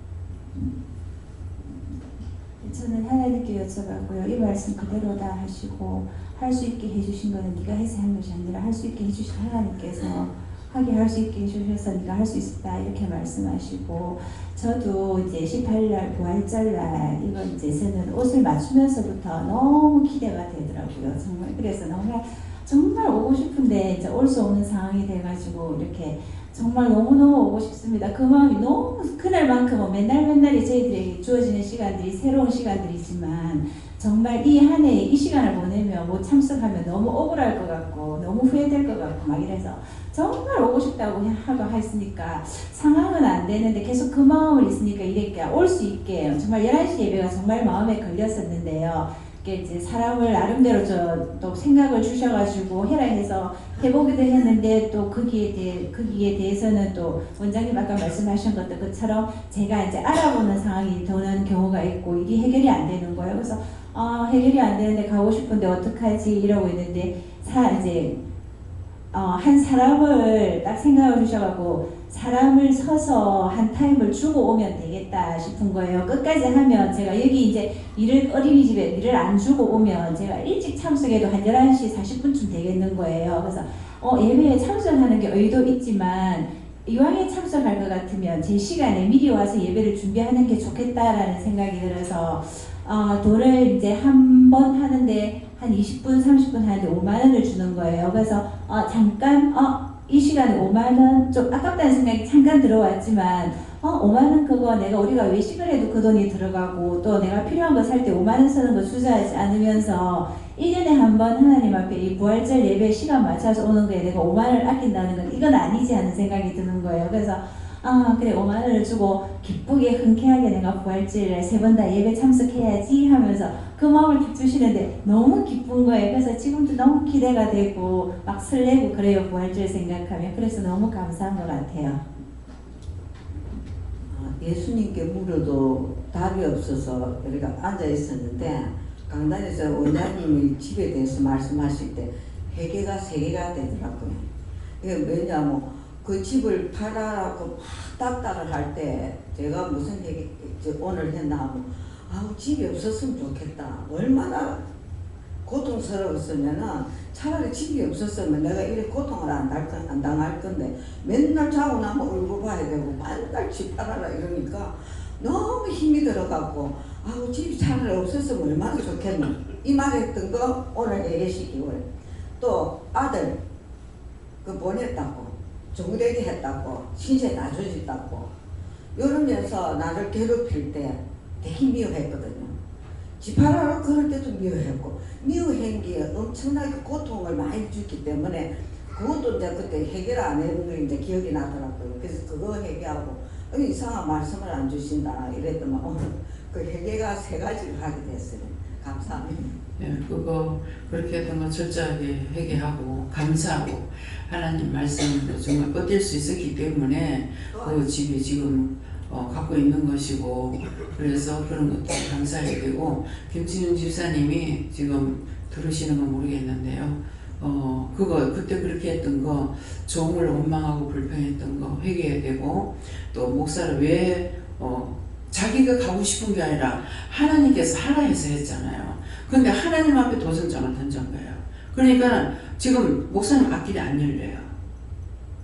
저는 하나님께 여쭤봤고요. 이 말씀 그대로다 하시고 할 수 있게 해주신 거는 네가 해서 한 것이 아니라 할 수 있게 해주신 하나님께서 하게 할 수 있게 해주셔서 네가 할 수 있었다 이렇게 말씀하시고 저도 이제 18일 부활절날 이거 이제 저는 옷을 맞추면서부터 너무 기대가 되더라고요. 정말 그래서 정말 오고 싶은데 이제 올 수 없는 상황이 돼가지고 이렇게 정말 너무너무 오고 싶습니다. 그 마음이 너무 그날만큼은 맨날이 저희들에게 주어지는 시간들이 새로운 시간들이지만 정말 이 한 해 이 시간을 보내면 못 참석하면 너무 억울할 것 같고 너무 후회될 것 같고 막 이래서 정말 오고 싶다고 하고 했으니까 상황은 안 되는데 계속 그 마음을 있으니까 이렇게 올 수 있게 정말 11시 예배가 정말 마음에 걸렸었는데요. 이제 사람을 나름대로 또 생각을 주셔가지고 해라 해서 해보기도 했는데 또 거기에 대해서는 또 원장님 아까 말씀하신 것도 그처럼 제가 이제 알아보는 상황이 더는 경우가 있고 이게 해결이 안 되는 거예요. 그래서 해결이 안 되는데 가고 싶은데 어떡하지 이러고 있는데 한 사람을 딱 생각을 주셔가지고 사람을 서서 한 타임을 주고 오면 되겠다 싶은 거예요. 끝까지 하면 제가 여기 이제 어린이집에 일을 안 주고 오면 제가 일찍 참석해도 한 11시 40분쯤 되겠는 거예요. 그래서 예배에 참석하는 게 의도 있지만 이왕에 참석할 것 같으면 제 시간에 미리 와서 예배를 준비하는 게 좋겠다라는 생각이 들어서 돈을 이제 한 번 하는데 한 20분, 30분 하는데 5만 원을 주는 거예요. 그래서 잠깐 이 시간에 5만 원 좀 아깝다는 생각이 잠깐 들어왔지만 5만 원 그거 우리가 외식을 해도 그 돈이 들어가고 또 내가 필요한 거 살 때 5만 원 쓰는 거 투자하지 않으면서 1년에 한 번 하나님 앞에 이 부활절 예배 시간 맞춰서 오는 거에 내가 5만 원을 아낀다는 건 이건 아니지 하는 생각이 드는 거예요. 그래서 그래 5만 원을 주고 기쁘게 흔쾌하게 내가 부활절에 3번 다 예배 참석해야지 하면서 그 마음을 주시는데 너무 기쁜 거예요. 그래서 지금도 너무 기대가 되고 막 설레고 그래요. 부활절 생각하면. 그래서 너무 감사한 것 같아요. 예수님께 물어도 답이 없어서 우리가 앉아 있었는데 강단에서 원장님이 집에 대해서 말씀하실 때 회계가 3개가 되더라고요. 이게 왜냐면 그 집을 팔아라고 딱딱을 할 때 제가 무슨 얘기 오늘 했나 하고 아우 집이 없었으면 좋겠다. 얼마나 고통스러웠으면은 차라리 집이 없었으면 내가 이렇게 고통을 안 당할 건데 맨날 자고 나면 울고 봐야 되고 맨날 집 팔아라 이러니까 너무 힘이 들어갖고 아우 집이 차라리 없었으면 얼마나 좋겠나 이 말했던 거 오늘 얘기시키고 또 아들 그 보냈다고 정대리 했다고 신세 놔주셨다고 이러면서 나를 괴롭힐 때 되게 미워했거든요. 집하라고 그럴 때도 미워했고 미워한 게 엄청나게 고통을 많이 줬기 때문에 그것도 이제 그때 해결 안 했는 거 이제 기억이 나더라고요. 그래서 그거 해결하고 이상한 말씀을 안 주신다 이랬더만 오늘 그 해결가 3가지를 하게 됐어요. 감사합니다. 네, 그거 그렇게 했던 거 철저하게 회개하고 감사하고 하나님 말씀으로 정말 뻗을 수 있었기 때문에 그 집이 지금 갖고 있는 것이고 그래서 그런 것도 감사해야 되고 김치윤 집사님이 지금 들으시는 건 모르겠는데요. 그거 그때 그렇게 했던 거 종을 원망하고 불평했던 거 회개해야 되고 또 목사를 왜 자기가 가고 싶은 게 아니라 하나님께서 하라 해서 했잖아요. 근데 하나님 앞에 도전장을 던진 거예요. 그러니까 지금 목사님 앞길이 안 열려요.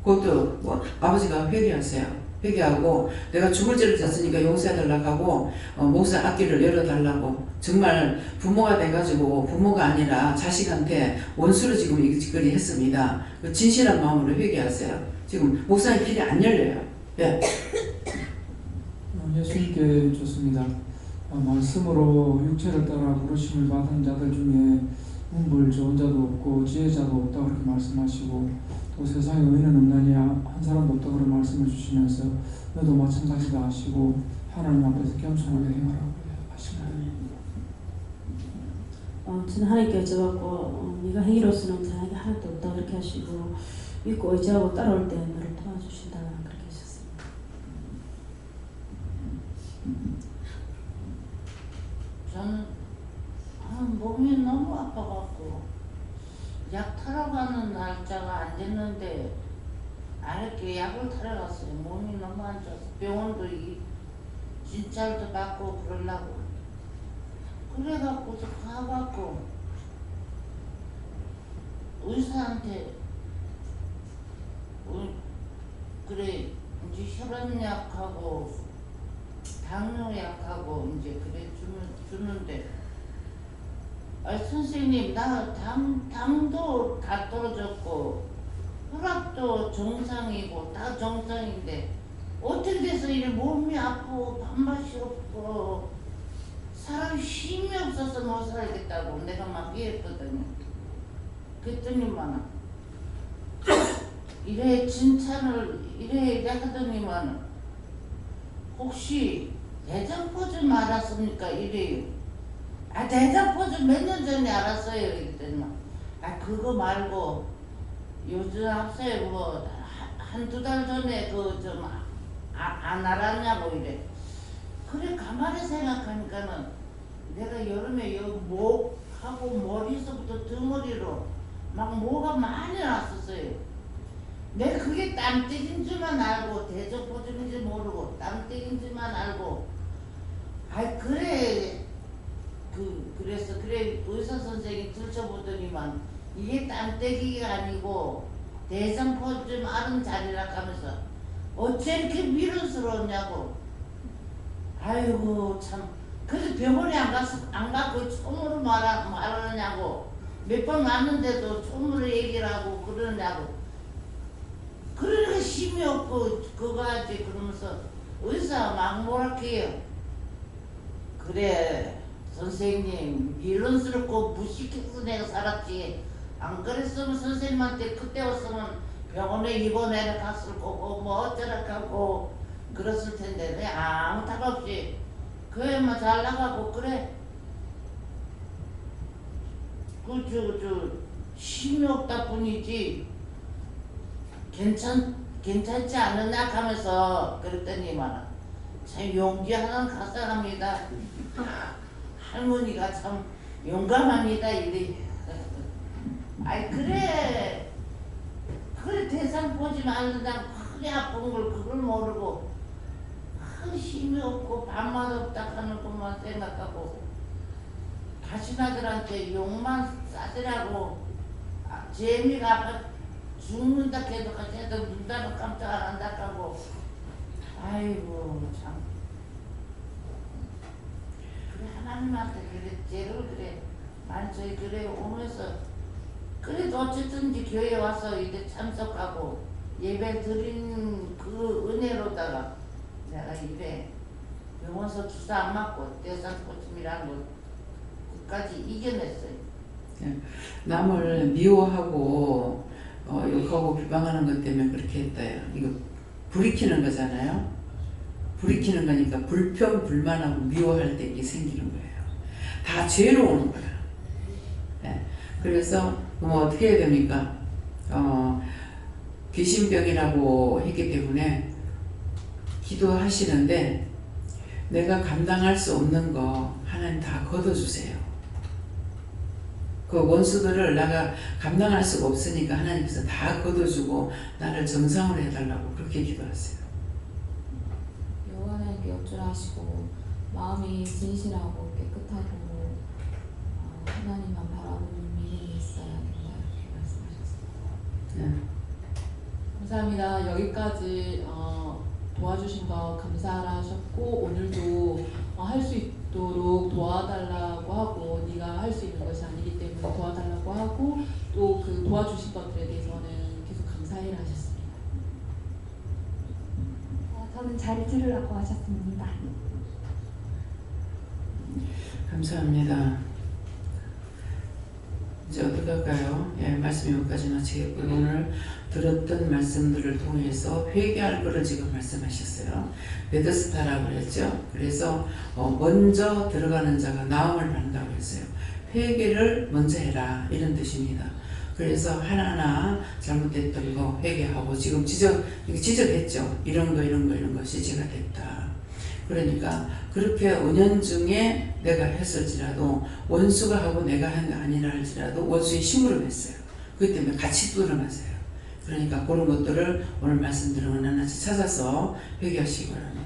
그것도 뭐 아버지가 회개하세요. 회개하고 내가 죽을 죄를 졌으니까 용서해달라고 하고 목사 앞길을 열어달라고 정말 부모가 돼가지고 부모가 아니라 자식한테 원수로 지금 이직거리 했습니다. 진실한 마음으로 회개하세요. 지금 목사님 길이 안 열려요. 예. 예수님께 좋습니다. 말씀으로 육체를 따라 부르심을 받은 자들 중에 문벌 좋은 자도 없고 지혜자도 없다고 그렇게 말씀하시고 또 세상에 의인은 없느냐 한 사람도 없다고 그렇게 말씀해 주시면서 너도 마찬가지다 하시고 하나님 앞에서 겸손하게 행하라고 하시나요? 저는 하나님께 여쭤봤고 네가 행위로서는 자에게 하나도 없다 그렇게 하시고 믿고 의지하고 따라올 때 너를 도와주신다 그렇게 하셨습니다. 저는 몸이 너무 아파갖고 약 타러 가는 날짜가 안 됐는데 아랫게 약을 타러 갔어요. 몸이 너무 안 좋아서 병원도 진찰도 받고 그러려고 그래갖고서 가갖고 의사한테 그래 이제 혈압약하고 당뇨약하고 이제 그래 주는데 선생님 나 당도 다 떨어졌고 혈압도 정상이고 다 정상인데 어떻게 돼서 이래 몸이 아프고 밥맛이 없고 사람이 힘이 없어서 못 살겠다고 내가 막 이랬거든요. 그랬더니만 이래 진찰을 이래 하더니만 혹시 대장포좀 알았습니까? 이래요. 대장포좀 몇 년 전에 알았어요. 이랬더니 그거 말고 요즘 앞서에 뭐 한두 달 전에 그 좀 안 알았냐고 이래. 그래 가만히 생각하니까는 내가 여름에 여기 목하고 머리서부터 등머리로 막 뭐가 많이 났었어요. 내가 그게 땀띠인 줄만 알고 대장포좀인지 모르고 땀띠인 줄만 알고 그래 그래서 의사 선생님이 들춰보더니만 이게 땀떼기가 아니고 대장포좀 앓은 자리라 하면서 어째 이렇게 미련스러웠냐고. 아이고 참 그래서 병원에 안 가고 총으로 말하느냐고. 몇 번 왔는데도 총으로 얘기를 하고 그러냐고. 그러니까 힘이 없고 그거 하지 그러면서 의사 막 뭐랄게요. 그래 선생님 미련스럽고 무식해서 내가 살았지. 안 그랬으면 선생님한테 그때 왔으면 병원에 입원해 갔을 거고 뭐 어쩌라 하고 그랬을 텐데 왜 아무 탈 없이 그애만 잘 나가고 그래. 힘이 없다 뿐이지 괜찮지 않느냐 하면서 그랬더니만 참 용기 하나는 가사합니다. 할머니가 참 용감합니다. 이래. 아이 그래 대상 보지만 그냥 크게 아픈 걸 그걸 모르고 힘이 없고 밥맛 없다 하는 것만 생각하고 자신아들한테 욕만 싸더라고. 재미가 아파 죽는다 해도 같이도 눈다는 깜짝 안 한다 하고. 아이고 참. 그래 하나님한테 그래 죄를 그래 만져이 그래 오면서 그래도 어쨌든지 교회 와서 이제 참석하고 예배 드린 그 은혜로다가 내가 입에 병원서 주사 안 맞고 대상포침이라는 거 끝까지 이겨냈어요. 남을 미워하고 욕하고 비방하는 것 때문에 그렇게 했다요. 이거 불이키는 거잖아요. 불이키는 거니까 불평, 불만하고 미워할 때 이게 생기는 거예요. 다 죄로 오는 거야. 네. 그래서 뭐 어떻게 해야 됩니까? 귀신병이라고 했기 때문에 기도하시는데 내가 감당할 수 없는 거 하나님 다 걷어주세요. 그 원수들을 내가 감당할 수가 없으니까 하나님께서 다 걷어주고 나를 정상으로 해달라고 그렇게 기도하세요. 여호와 하나님께 역주하시고 마음이 진실하고 깨끗하고 하나님만 바라보는 믿음이 있어야 된다 이렇게 말씀하셨습니다. 네. 감사합니다. 여기까지 도와주신 거 감사하셨고 오늘도 할 수 있도록 도와달라고 하고 네가 할 수 있는 것이 아니기 때문에 도와달라고 하고 또 그 도와주신 것들에 대해서는 계속 감사해라 하셨습니다. 저는 잘 들으라고 하셨습니다. 감사합니다. 이제 어떻게 할까요? 예, 말씀이 여기까지 마치겠고요. 오늘 들었던 말씀들을 통해서 회개할 것을 지금 말씀하셨어요. 베드스다라고 그랬죠. 그래서 먼저 들어가는 자가 나음을 받는다고 했어요. 회개를 먼저 해라 이런 뜻입니다. 그래서 하나하나 잘못됐던 거 회개하고 지금 지적했죠. 이런 거 시제가 됐다. 그러니까 그렇게 은연중에 내가 했을지라도 원수가 하고 내가 한 게 아니라 할지라도 원수의 힘으로 했어요. 그렇기 때문에 같이 뚫어놨어요. 그러니까 그런 것들을 오늘 말씀드린 건 하나씩 찾아서 회개하시기 바랍니다.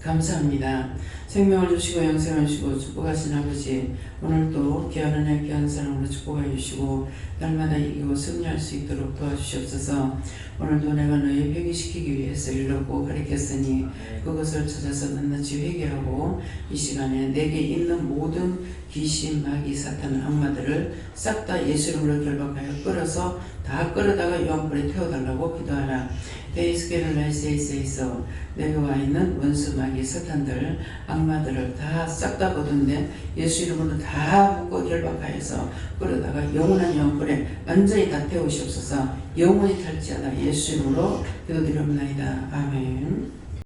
감사합니다. 생명을 주시고 영생을 주시고 축복하신 아버지, 오늘도 귀한 은혜 귀한 사랑으로 축복해 주시고 날마다 이기고 승리할 수 있도록 도와주시옵소서. 오늘도 내가 너희 회개시키기 위해서 일렀고 가르쳤으니 그것을 찾아서 낱낱이 회개하고 이 시간에 내게 있는 모든 귀신, 마귀, 사탄, 악마들을 싹 다 예수 이름으로 결박하여 끌어서 다 끌어다가 요한불에 태워달라고 기도하라. 데이스케를 라이세이세이서 내게 와 있는 원수, 마귀, 사탄들, 악마들을 다 싹 다 거둔데 예수 이름으로 다 묶어 결박하여서 끌어다가 영원한 요한불에 완전히 다 태우시옵소서. 영원히 탈지하다 예수 이름으로 기도드리옵나이다. 아멘.